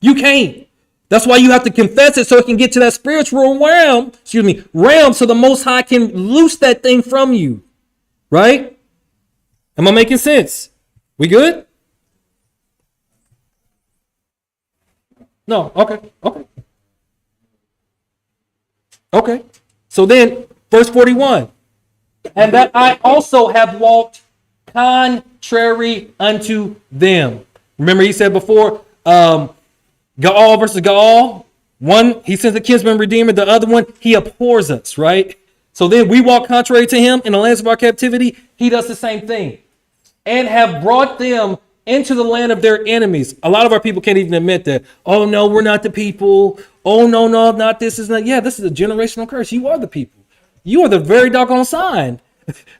You can't. That's why you have to confess it so it can get to that spiritual realm, so the Most High can loose that thing from you. Right? Am I making sense? We good? No. Okay. So then, verse 41. And that I also have walked contrary unto them. Remember he said before, Gaal versus Gaal. One, he sends a kinsman redeemer. The other one, he abhors us, right? So then we walk contrary to him in the lands of our captivity. He does the same thing. And have brought them into the land of their enemies. A lot of our people can't even admit that. Oh, no, we're not the people. Oh, no, not this. Is not. Yeah, this is a generational curse. You are the people. You are the very doggone sign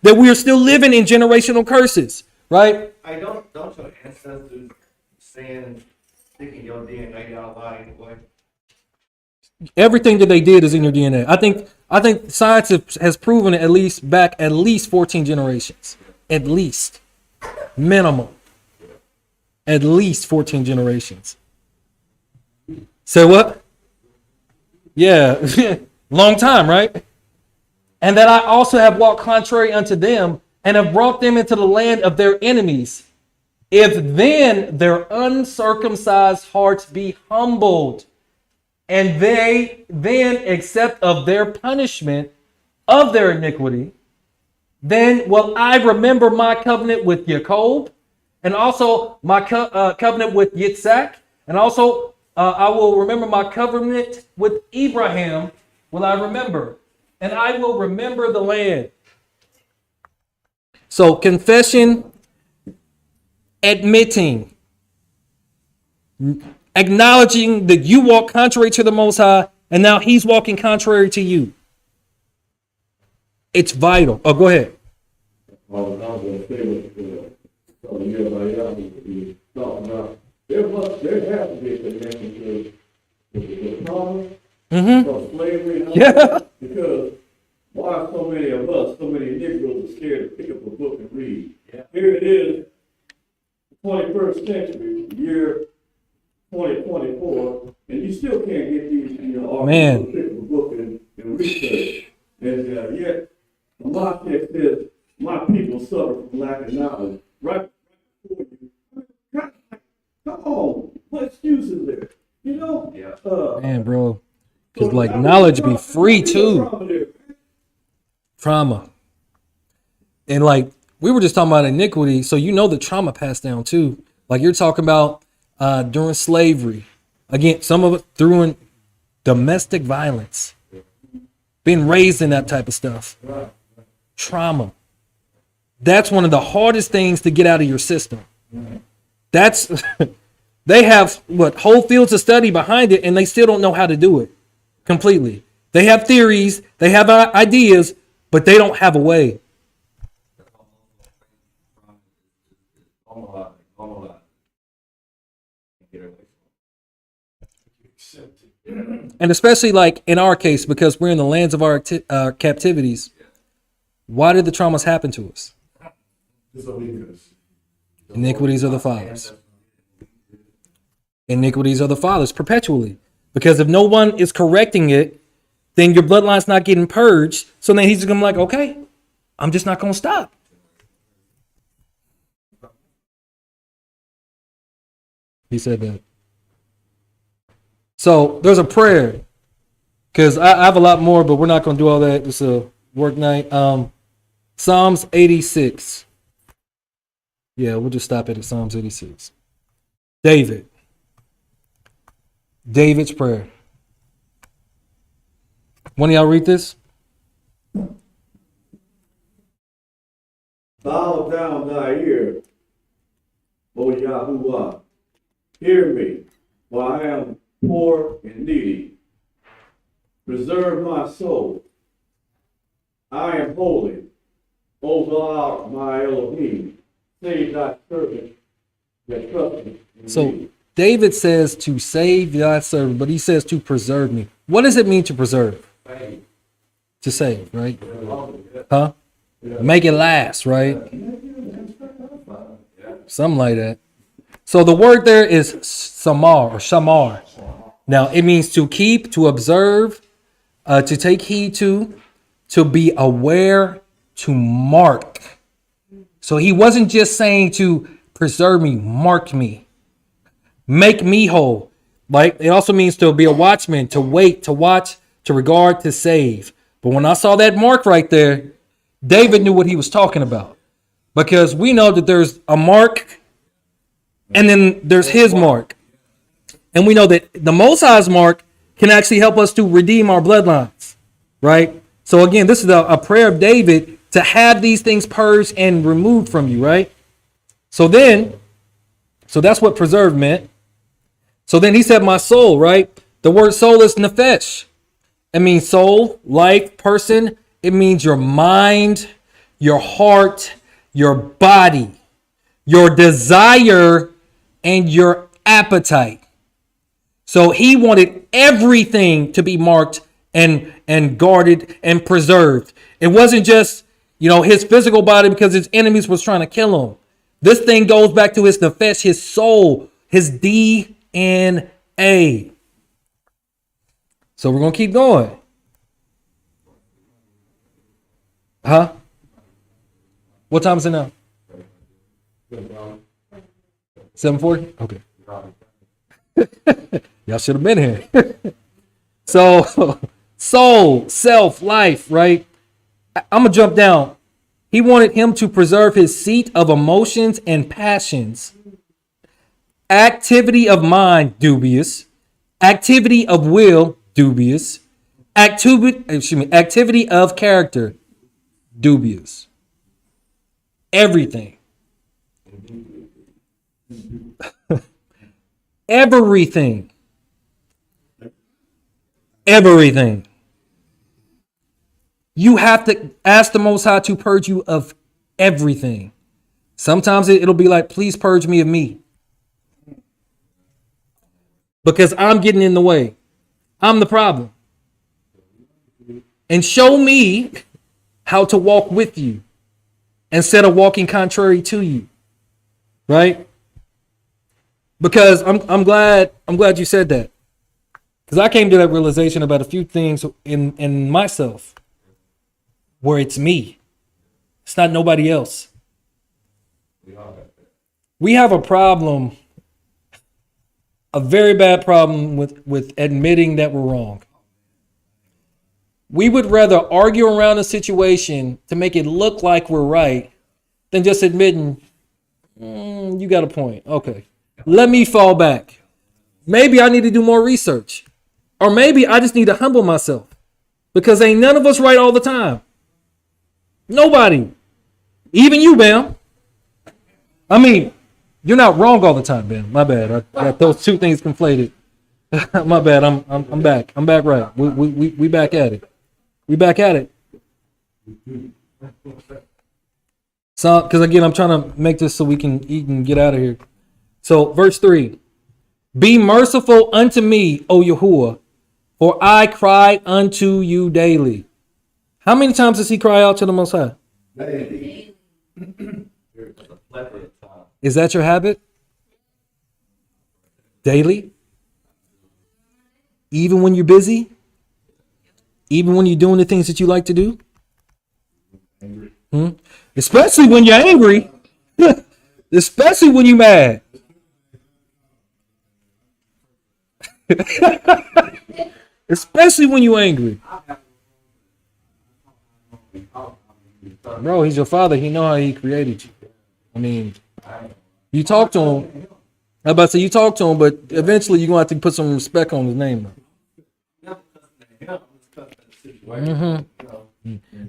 that we are still living in generational curses, right? Don't your ancestors sticking your DNA out lying away? Everything that they did is in your DNA. I think science has proven it at least 14 generations. At least. Minimum. At least 14 generations. Say what? Yeah. Long time, right? And that I also have walked contrary unto them and have brought them into the land of their enemies. If then their uncircumcised hearts be humbled, and they then accept of their punishment of their iniquity, then will I remember my covenant with Jacob, and also my covenant with Yitzhak, and also I will remember my covenant with Abraham, will I remember, and I will remember the land. So confession, admitting, acknowledging that you walk contrary to the Most High, and now he's walking contrary to you. It's vital. Oh, go ahead. I was going to say what everybody else was talking about. There has to be a connection to the trauma of slavery. And all Yeah. that, because why so many of us, so many Negroes are scared to pick up a book and read? Here it is, 21st century, year 2024, and you still can't get these, Man. to pick up a book and research. And yet, the law text says, my people suffer from lack of knowledge. Right before you. Come on, what excuse is there? You know? Man, bro. Because, like, knowledge be free, too. Trauma. And, like, we were just talking about iniquity, so you know the trauma passed down, too. Like, you're talking about during slavery. Again, some of it through domestic violence. Being raised in that type of stuff. Trauma. That's one of the hardest things to get out of your system. That's they have whole fields of study behind it, and they still don't know how to do it completely. They have theories, they have ideas, but they don't have a way. And especially like in our case, because we're in the lands of our captivities, why did the traumas happen to us? Iniquities of the fathers. Iniquities of the fathers perpetually. Because if no one is correcting it, then your bloodline's not getting purged. So then he's just going to be like, okay, I'm just not going to stop. He said that. So there's a prayer. Because I have a lot more, but we're not going to do all that. It's a work night. Psalms 86. Yeah, we'll just stop it at Psalms 86. David's prayer. One of y'all read this? Bow down thy ear, O Yahuwah. Hear me, for I am poor and needy. Preserve my soul. I am holy. O thou my Elohim, save thy servant that trusteth in thee. David says to save thy servant, but he says to preserve me. What does it mean to preserve? To save, right? Huh? Make it last, right? Something like that. So the word there is samar or shamar. Now it means to keep, to observe, to take heed to be aware, to mark. So he wasn't just saying to preserve me, mark me, make me whole. Like it also means to be a watchman, to wait, to watch, to regard, to save. But when I saw that mark right there, David knew what he was talking about. Because we know that there's a mark and then there's his mark. And we know that the Most High's mark can actually help us to redeem our bloodlines. Right? So again, this is a prayer of David to have these things purged and removed from you, right? So that's what preserve meant. So then he said, my soul, right? The word soul is nefesh. It means soul, life, person. It means your mind, your heart, your body, your desire, and your appetite. So he wanted everything to be marked and guarded and preserved. It wasn't just, his physical body because his enemies was trying to kill him. This thing goes back to his nefesh, his soul, his DNA. So we're going to keep going. Huh? What time is it now? 7:40? Okay. Y'all should have been here. So, soul, self, life, right? I'm going to jump down. He wanted him to preserve his seat of emotions and passions. Activity of mind, dubious. Activity of will, dubious. Activity of character, dubious. Everything. Everything. Everything. You have to ask the Most High to purge you of everything. Sometimes it'll be like, please purge me of me. Because I'm getting in the way. I'm the problem. And show me how to walk with you instead of walking contrary to you. Right? Because I'm glad you said that. Because I came to that realization about a few things in myself where it's me. It's not nobody else. We have a problem, a very bad problem with admitting that we're wrong. We would rather argue around a situation to make it look like we're right than just admitting, you got a point. Okay, let me fall back. Maybe I need to do more research. Or maybe I just need to humble myself. Because ain't none of us right all the time. Nobody. Even you, Bam. I mean, you're not wrong all the time, Bam. My bad. I got those two things conflated. My bad. I'm back. I'm back right. We back at it. We back at it. So, because again, I'm trying to make this so we can eat and get out of here. So, verse 3. Be merciful unto me, O Yahuwah, for I cry unto you daily. How many times does he cry out to the Most High? Daily. Is that your habit? Daily? Even when you're busy? Even when you're doing the things that you like to do? Especially when you're angry. Especially when you're mad. Especially when you're angry. Bro, he's your father. He know how he created you. I mean, you talk to him. I'm about to say you talk to him, but eventually you're going to have to put some respect on his name.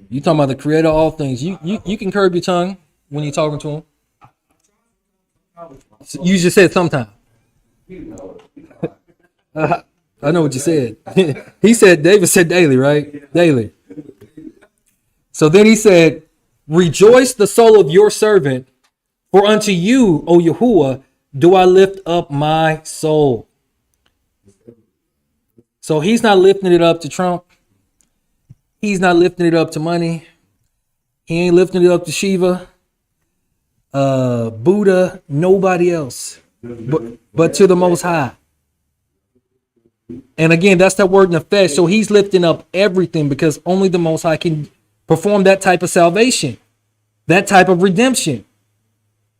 You talking about the creator of all things. You can curb your tongue when you're talking to him. You just said sometime. I know what you said. He said, David said daily, right? Daily. So then he said, rejoice the soul of your servant, for unto you, O Yahuwah, do I lift up my soul. So he's not lifting it up to Trump. He's not lifting it up to money. He ain't lifting it up to Shiva, Buddha, nobody else, but to the Most High. And again, that's that word nefesh. So he's lifting up everything because only the Most High can perform that type of salvation, that type of redemption.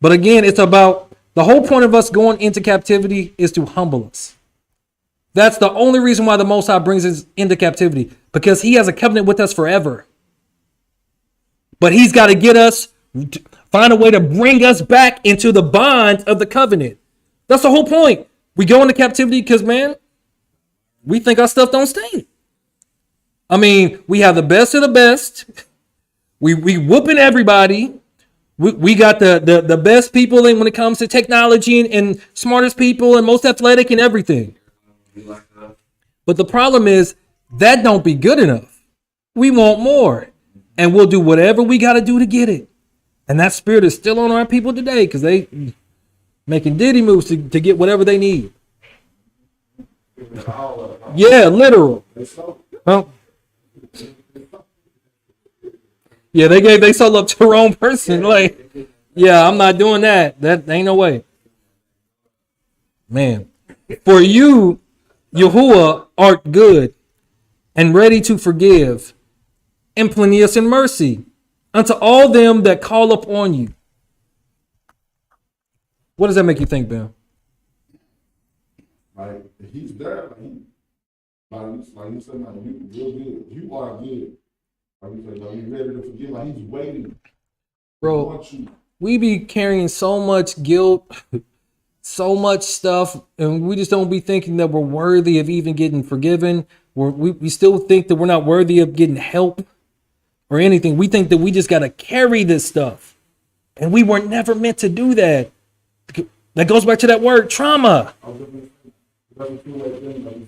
But again, it's about the whole point of us going into captivity is to humble us. That's the only reason why the Most High brings us into captivity, because he has a covenant with us forever. But he's got to get us, find a way to bring us back into the bond of the covenant. That's the whole point. We go into captivity because, man, we think our stuff don't stink. I mean, we have the best of the best. We whooping everybody. We got the best people in when it comes to technology and smartest people and most athletic and everything. But the problem is that don't be good enough. We want more. And we'll do whatever we got to do to get it. And that spirit is still on our people today because they making diddy moves to get whatever they need. Yeah, literal. Huh? Yeah, they sold up to the wrong person. Like, yeah, I'm not doing that. That ain't no way. Man, for you, Yahuwah, art good and ready to forgive and plenteous in mercy unto all them that call upon you. What does that make you think, Ben? Like he's there, like you said, like you real good. You are good. Like you said, like you ready to forgive. Like he's waiting. Bro, Want you. we be carrying so much guilt, so much stuff, and we just don't be thinking that we're worthy of even getting forgiven. We still think that we're not worthy of getting help or anything. We think that we just got to carry this stuff. And we were never meant to do that. That goes back to that word, trauma. I was looking at the two-way thing.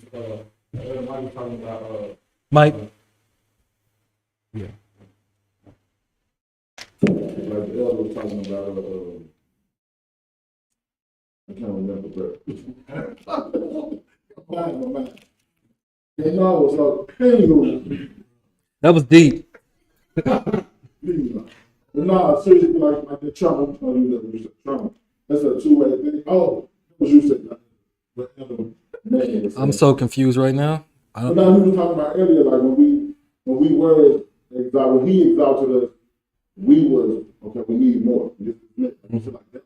Everybody was talking about Mike. Yeah. Like the elder was talking about I can't remember, but my mind. And I was like, hey, That was deep. but nah, seriously, like the trauma, I'm telling you that was trauma. That's a two-way thing. Oh, what you said. But the other man was I'm saying. so confused right now. But now you were talking about earlier, like when we were exalted, when he exalted us, we was okay. We need more. This is like that.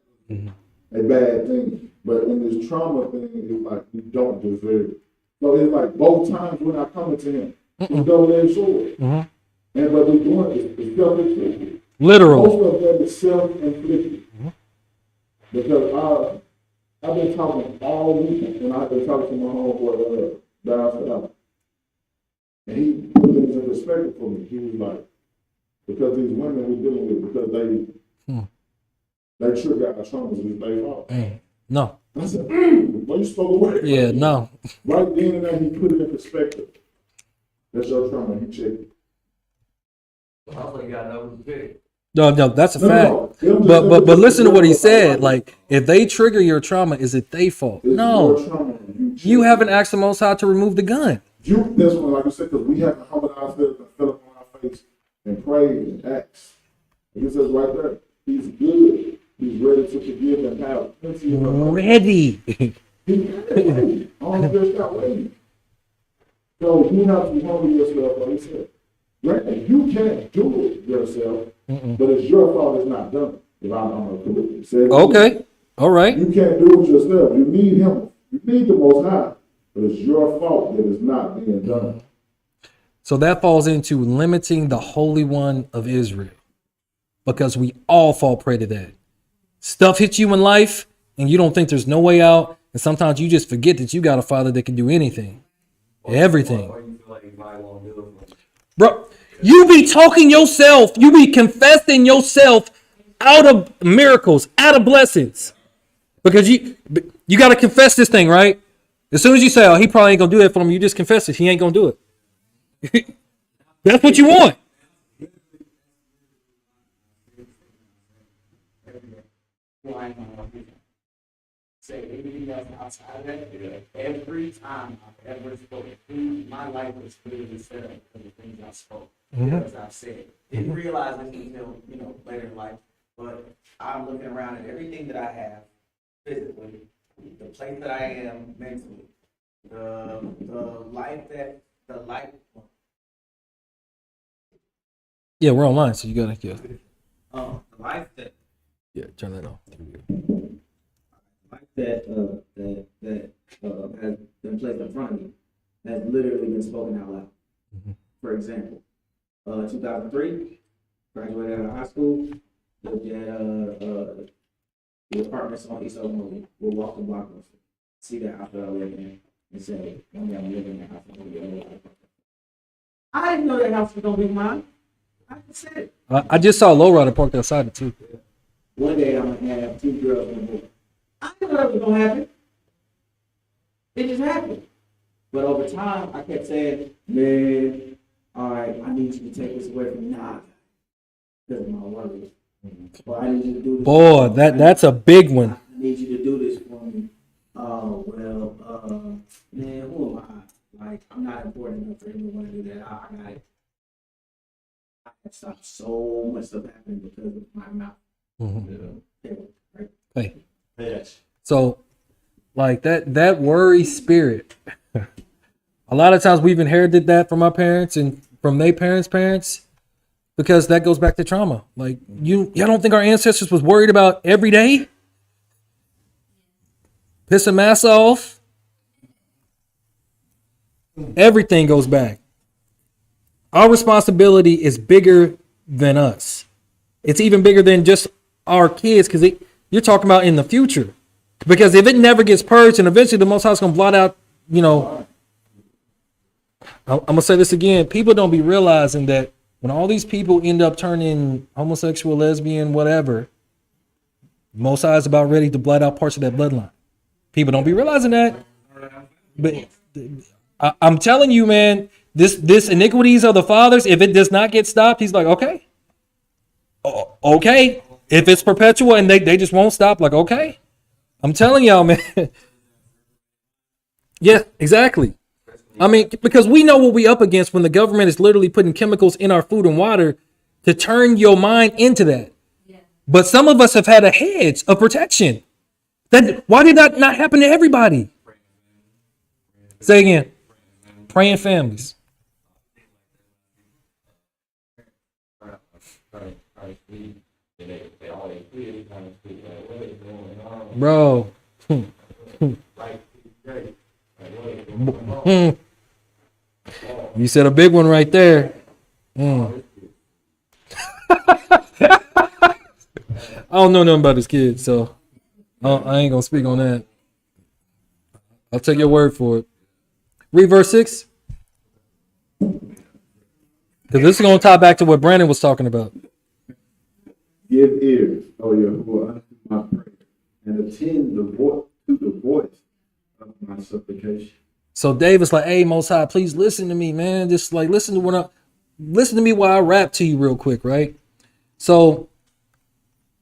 A bad thing, but in this trauma thing, it's like we don't deserve it. So it's like both times we're not coming to him. It's double-edged sword, and what we're doing is self-inflicted. Literal. Most of that is self-inflicted because I've been talking all week, and I've been talking to my homeboy down south. And he put things in perspective for me. He was like, because these women we're dealing with, because they trigger our traumas, it's their fault. No. I said, well, you spoke away. Yeah, no. Right then and there, he put it in perspective. That's your trauma. He checked it. No, that's a No, fact. no. But listen to what he said. Like, if they trigger your trauma, is it their fault? It's No. your trauma. You haven't asked the Most High to remove the gun. That's when, like you said, because we have to humble ourselves and fill up on our face and pray and ask. And he says right there, he's good. He's ready to forgive and have plenty of Ready. He's ready. All just got waiting. So you have to humble yourself, like he said. Right? You can't do it yourself, but it's your fault it's not done. If I'm going to say it. Okay. All right. You can't do it yourself. You need him. You need the Most High. But it's your fault that it's not being done. So that falls into limiting the Holy One of Israel, because we all fall prey to that. Stuff hits you in life and you don't think there's no way out. And sometimes you just forget that you got a Father that can do anything, everything. Bro, you be talking yourself, you be confessing yourself out of miracles, out of blessings. Because you got to confess this thing, right? As soon as you say, oh, he probably ain't going to do that for me, you just confess it. He ain't going to do it. That's what you want. Say anything else outside of that, every time I've ever spoken, my life was clearly set up for the things I spoke, as I've said. Didn't realize it until, later in life, but I'm looking around at everything that I have physically, the place that I am mentally, the life. Yeah, we're online, so you got to, The life that turn that off. that has been placed in front of me has literally been spoken out loud. For example, 2003, graduated out of high school, lived at the apartments on East Oakland. We'll walk the block, see that house that I live in, and say, one day I'm living in that house. I didn't know that house was gonna be mine. I just said it. I just saw Lowrider parked outside it too. One day I'm gonna have 2 girls in the book. I didn't know that was gonna happen. It just happened. But over time, I kept saying, man, all right, I need you to take this away from me. Nah, because of my worries. Well, I need you to do this. Boy, that's a big one. I need you to do this for me. Oh, well, man, who am I? Like, I'm not important enough for anyone to do that. I got it. I had stopped so much stuff happening because of my mouth. Hey. So, like that worry spirit. A lot of times we've inherited that from our parents and from their parents, because that goes back to trauma. Like y'all don't think our ancestors was worried about every day? piss a massa off, everything goes back. Our responsibility is bigger than us. It's even bigger than just our kids, because you're talking about in the future. Because if it never gets purged, and eventually the Most High is going to blot out, I'm going to say this again. People don't be realizing that when all these people end up turning homosexual, lesbian, whatever, Most High is about ready to blot out parts of that bloodline. People don't be realizing that. But I'm telling you, man, this iniquities of the fathers, if it does not get stopped, he's like, okay. Okay. If it's perpetual and they just won't stop, like, okay. I'm telling y'all, man. Yeah, exactly. I mean, because we know what we up against when the government is literally putting chemicals in our food and water to turn your mind into that. But some of us have had a hedge of protection. Then why did that not happen to everybody? Say again. Praying families. Bro. You said a big one right there. I don't know nothing about his kids, so I ain't gonna speak on that. I'll take your word for it. Read verse 6. Because this is gonna tie back to what Brandon was talking about. Give ears, O Yahuwah, unto my prayer, and attend to the voice of my supplication. So David's like, hey, Most High, please listen to me, man. Just like listen to me while I rap to you real quick, right? So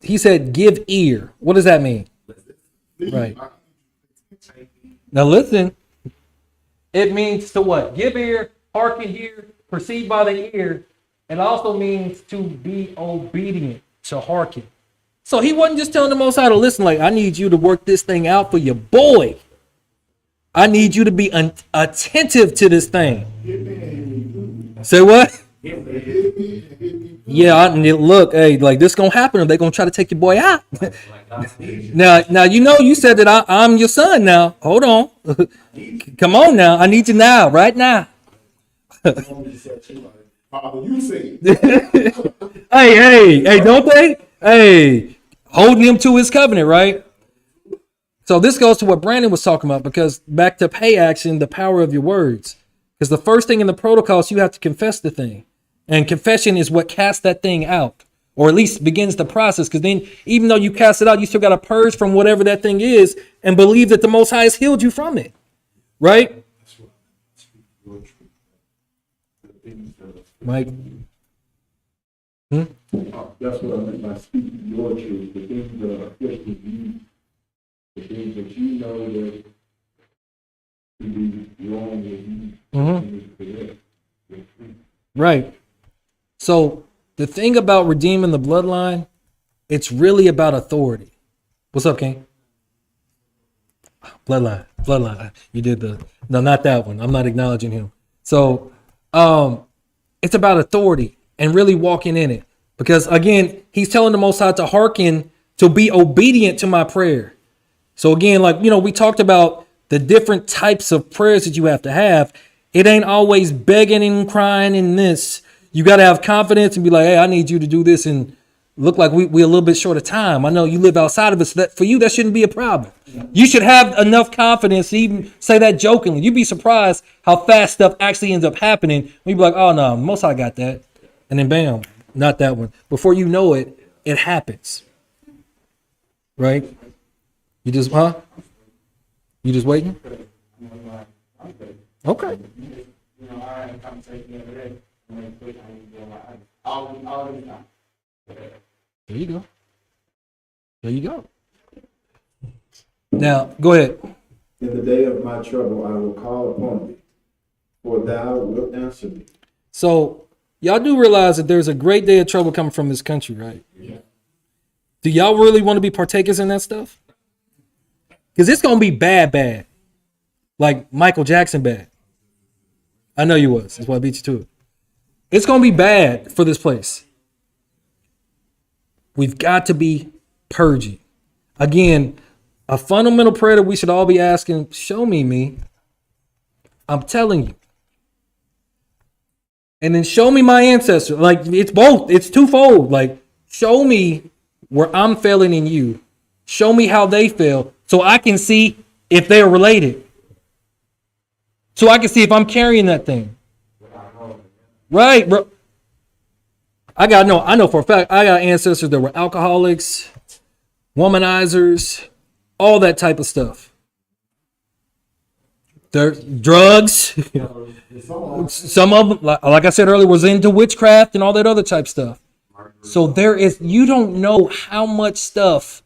he said, give ear. What does that mean? Right. Now listen. It means to what? Give ear, hearken here, perceive by the ear. It also means to be obedient, to hearken. So he wasn't just telling the Most High to listen, like, I need you to work this thing out for your boy. I need you to be attentive to this thing. Say what? Yeah, look, hey, like this gonna happen, or they gonna try to take your boy out. now you said that I'm your son. Now hold on, come on now, I need you now, right now. Father, you say. hey, don't they? Hey, holding him to his covenant, right? So this goes to what Brandon was talking about, because back to pay action, the power of your words. Because the first thing in the protocol is you have to confess the thing. And confession is what casts that thing out, or at least begins the process. Because then even though you cast it out, you still got to purge from whatever that thing is and believe that the Most High has healed you from it. Right? Mike? That's what I meant by speaking your truth. The things that are affecting you, the things that you know that to be wrong with you. Right. So the thing about redeeming the bloodline, it's really about authority. What's up, King? Bloodline. You did no, not that one. I'm not acknowledging him. So it's about authority and really walking in it. Because again, he's telling the Most High to hearken, to be obedient to my prayer. So again, like, we talked about the different types of prayers that you have to have. It ain't always begging and crying in this. You got to have confidence and be like, hey, I need you to do this, and look like we a little bit short of time. I know you live outside of it, so that for you, that shouldn't be a problem. You should have enough confidence to even say that jokingly. You'd be surprised how fast stuff actually ends up happening. When you be like, oh no, Most High got that. And then bam, not that one. Before you know it, it happens. Right? You just waiting? Okay. I had a conversation the other day. All the time. There you go. Now, go ahead. In the day of my trouble, I will call upon thee, for thou wilt answer me. So, y'all do realize that there's a great day of trouble coming from this country, right? Yeah. Do y'all really want to be partakers in that stuff? Because it's going to be bad. Like Michael Jackson bad. I know you was. That's why I beat you to it. It's going to be bad for this place. We've got to be purging. Again, A fundamental prayer that we should all be asking, show me. I'm telling you. And then show me my ancestor. Like, it's both. It's twofold. Like, show me where I'm failing in you. Show me how they fail so I can see if they're related. So I can see if I'm carrying that thing. Right, bro. I know for a fact, I got ancestors that were alcoholics, womanizers, all that type of stuff. They're drugs. Some of them, like I said earlier, was into witchcraft and all that other type stuff. So you don't know how much stuff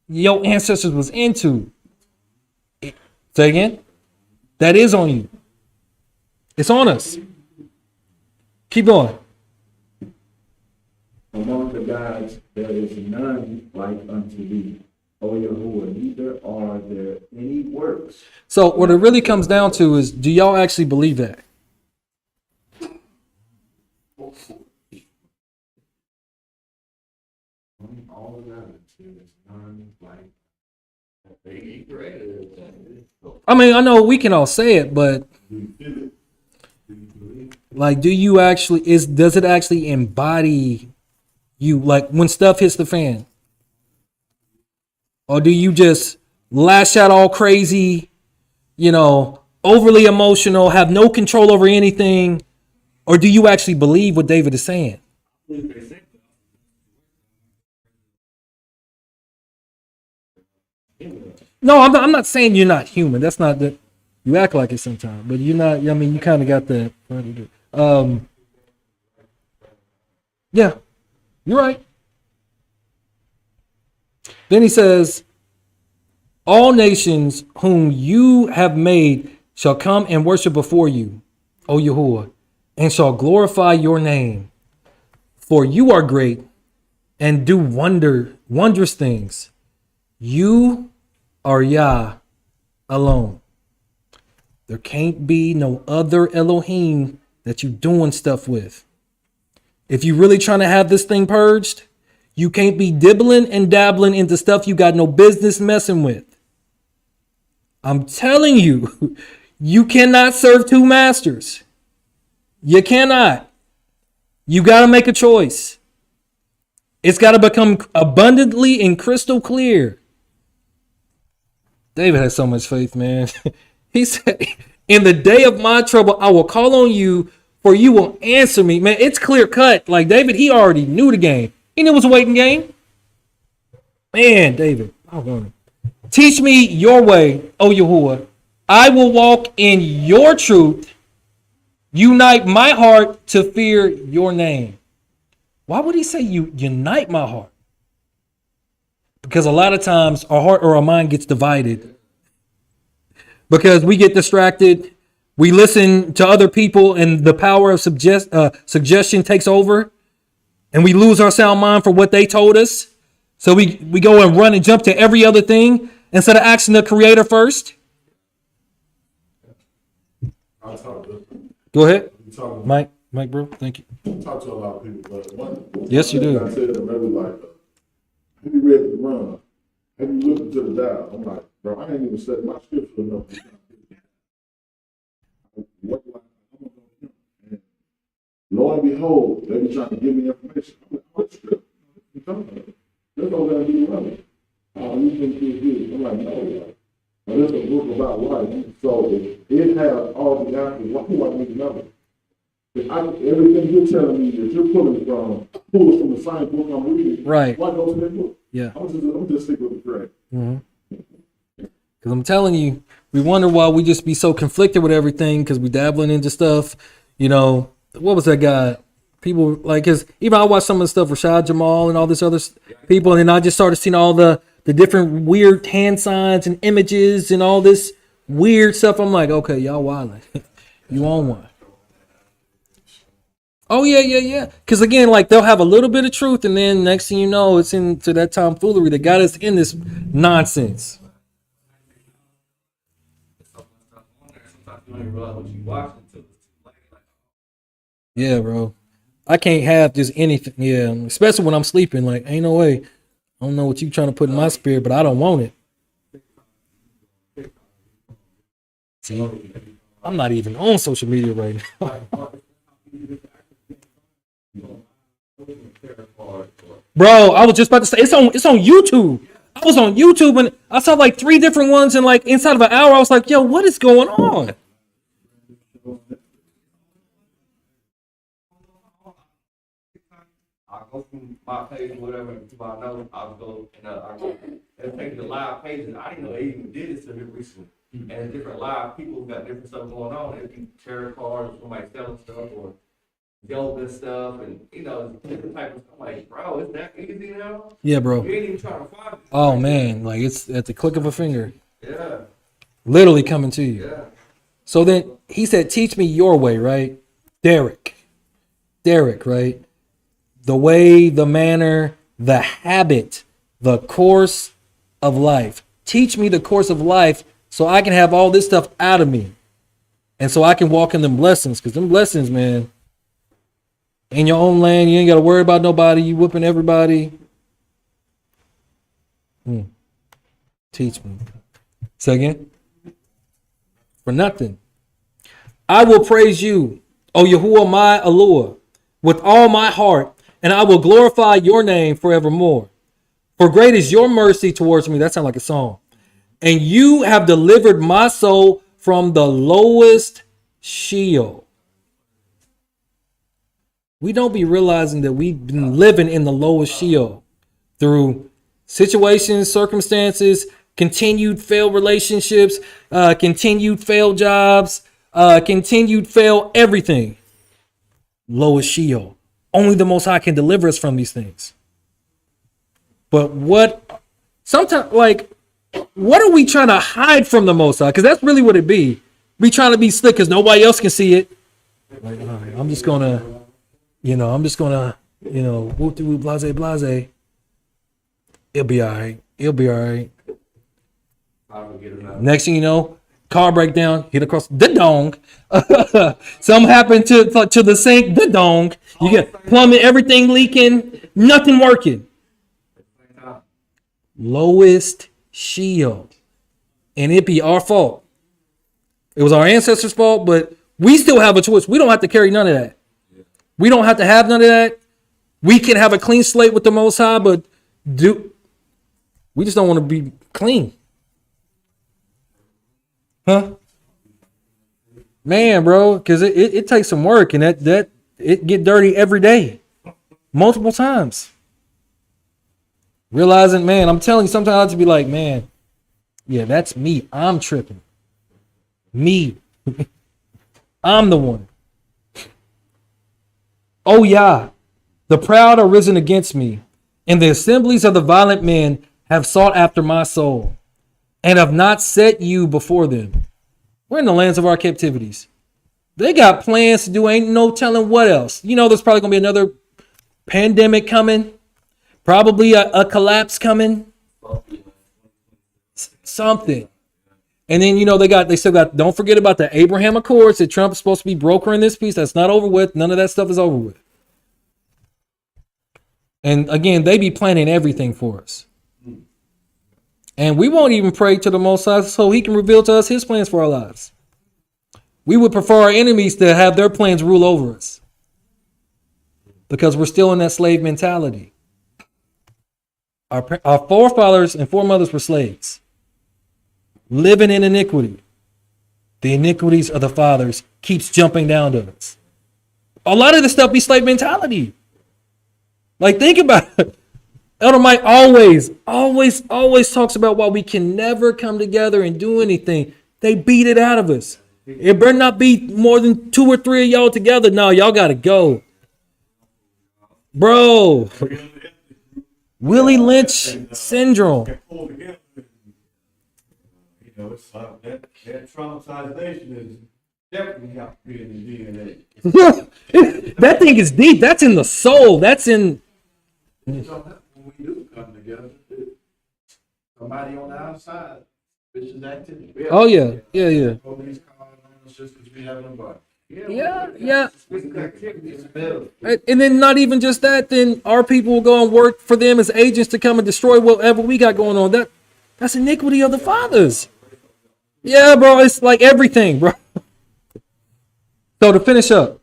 your ancestors was into. Say again? That is on you. It's on us. Keep going. Among the gods, there is none like unto thee. O Yahuwah, neither are there any works. So what it really comes down to is, do y'all actually believe that? All of that, there is none like. I mean, I know we can all say it, but like, does it actually embody you? Like when stuff hits the fan? Or do you just lash out all crazy, overly emotional, have no control over anything? Or do you actually believe what David is saying? No, I'm not saying you're not human. That's not that. You act like it sometimes, but you're not. I mean, you kind of got that. Yeah, you're right. Then he says, all nations whom you have made shall come and worship before you, O Yahuwah, and shall glorify your name. For you are great and do wondrous things. You are Yah alone. There can't be no other Elohim that you doing stuff with. If you really trying to have this thing purged, you can't be dibbling and dabbling into stuff you got no business messing with. I'm telling you, you cannot serve two masters. You cannot. You got to make a choice. It's got to become abundantly and crystal clear. David has so much faith, man. He said, in the day of my trouble, I will call on you, for you will answer me. Man, it's clear cut. Like David, he already knew the game. He knew it was a waiting game. Man, David, teach me your way, O Yahuwah. I will walk in your truth. Unite my heart to fear your name. Why would he say you unite my heart? Because a lot of times our heart or our mind gets divided. Because we get distracted. We listen to other people and the power of suggestion takes over. And we lose our sound mind for what they told us. So we go and run and jump to every other thing instead of asking the creator first. I'll talk to Go ahead. Mike, bro. Thank you. I talk to a lot of people, but one Yes, you do. I said to them, they was like, have you read the run? Have you listened to the dial? I'm like, bro, I ain't even set my scripture enough. What do I'm gonna do? And lo and behold, they be trying to give me information. I'm like, what script? You talking about? This all gotta be running. Oh, you think this is? I'm like, no. But it's a book about life. So it has all the answers. Why do I need to know? Everything you're telling me that you're pulling from the same book I'm reading. Right. Why go to that book? Yeah. I'm just stick with the track. Because I'm telling you, we wonder why we just be so conflicted with everything because we dabbling into stuff. What was that guy? People like his. Even I watched some of the stuff Rashad Jamal and all this other people, and then I just started seeing all the different weird hand signs and images and all this weird stuff. I'm like, okay, y'all wilding. You on one. Oh, yeah. Because, again, like, they'll have a little bit of truth, and then next thing you know, it's into that tomfoolery that got us in this nonsense. Yeah, bro. I can't have just anything. Yeah, especially when I'm sleeping. Like, ain't no way. I don't know what you trying to put in my spirit, but I don't want it. See, I'm not even on social media right now. Bro, I was just about to say it's on YouTube. I was on YouTube and I saw like 3 different ones, and like inside of an hour, I was like, yo, what is going on? I go from my page or whatever to my notes. I'll go and I go and take the live pages. I didn't know they even did this to me recently. And different live people got different stuff going on. They do tarot cards, somebody selling stuff or yoga stuff, and different type of stuff. I'm like, bro, is that easy now? Yeah, bro. You ain't even trying to find it. Oh man, like it's at the click of a finger, Yeah, literally coming to you. yeah. So then he said, teach me your way, right? Derek, right? The way, the manner, the habit, the course of life. Teach me the course of life so I can have all this stuff out of me. And so I can walk in them blessings. Because them blessings, man, in your own land, you ain't got to worry about nobody. You whooping everybody. Teach me. Say again. For nothing. I will praise you, O Yahuwah my Elohim, with all my heart, and I will glorify your name forevermore. For great is your mercy towards me. That sounds like a song. And you have delivered my soul from the lowest Sheol. We don't be realizing that we've been living in the lowest Sheol through situations, circumstances, continued failed relationships, continued failed jobs, continued failed everything. Lowest Sheol. Only the Most High can deliver us from these things. But what are we trying to hide from the Most High? Because that's really what it be. We trying to be slick because nobody else can see it. Like, all right, I'm just gonna, whoop de whoop, blase, blase. It'll be all right. Next thing you know, car breakdown, hit across the dong. Something happened to the sink, the dong. You get plumbing, everything leaking, nothing working. Lowest Sheol. And it be our fault. It was our ancestors' fault, but we still have a choice. We don't have to carry none of that. We don't have to have none of that. We can have a clean slate with the Most High, but we just don't want to be clean. Huh? Man, bro, because it takes some work, and that it get dirty every day, multiple times. Realizing, man, I'm telling you, sometimes I have to be like, man, yeah, that's me. I'm tripping. Me. I'm the one. Oh, yeah. The proud are risen against me, and the assemblies of the violent men have sought after my soul, and have not set you before them. We're in the lands of our captivities. They got plans to do, ain't no telling what else. There's probably going to be another pandemic coming. Probably a collapse coming. Something. And then, they still got, don't forget about the Abraham Accords that Trump is supposed to be brokering this peace. That's not over with. None of that stuff is over with. And again, they be planning everything for us. And we won't even pray to the Most High so he can reveal to us his plans for our lives. We would prefer our enemies to have their plans rule over us, because we're still in that slave mentality. Our forefathers and foremothers were slaves, living in iniquity. The iniquities of the fathers keeps jumping down to us. A lot of this stuff be slave mentality. Like, think about it. Elder Mike always talks about why we can never come together and do anything. They beat it out of us. It better not be more than 2 or 3 of y'all together. No, y'all got to go. Bro. Willie Lynch syndrome. It's like that traumatization is definitely have to be in the DNA. That thing is deep. That's in the soul. That's in. When we do come together, somebody on the outside, vicious activity. Oh yeah. Police calling on us just because we having a bar. Yeah. And then not even just that, then our people will go and work for them as agents to come and destroy whatever we got going on. That's iniquity of the fathers. Yeah, bro, it's like everything, bro. So to finish up,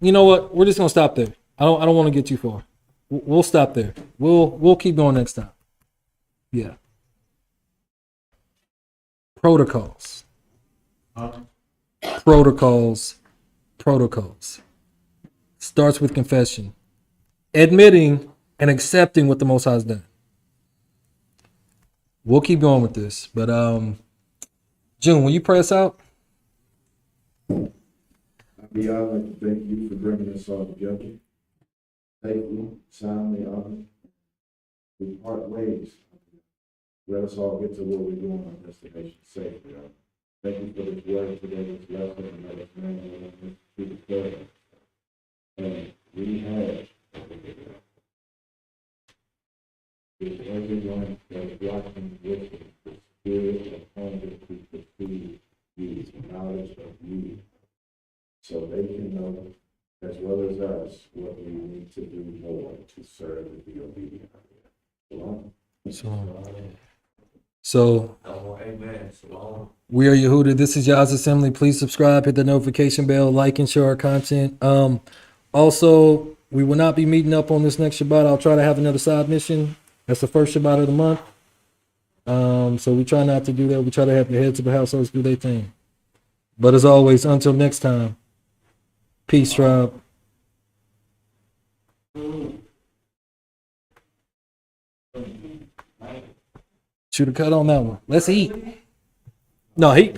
you know what? We're just gonna stop there. I don't want to get too far. We'll stop there. We'll keep going next time. Yeah. Protocols. Protocols. Protocols. Starts with confession, admitting and accepting what the Most High has done. We'll keep going with this, but June, will you pray us out? I'll be honored to thank you for bringing us all together. Safely, soundly, honest. We part ways. Let us all get to where we're going on destination safely. Thank you for this word today, this lesson, and let us know to the prayer. And we have with everyone that is watching with the spirit of hunger to pursue you, the knowledge of you, so they can know, as well as us, what we need to do more to serve and be obedient. Shalom. So Amen. Shalom. we are Yehuda. This is YAH'S Assembly. Please subscribe, hit the notification bell, like and share our content. Also, we will not be meeting up on this next Shabbat. I'll try to have another side mission. That's the first Shabbat of the month. So we try not to do that. We try to have the heads of the households do their thing. But as always, until next time, peace, tribe. Shoot a cut on that one. Let's eat. No, he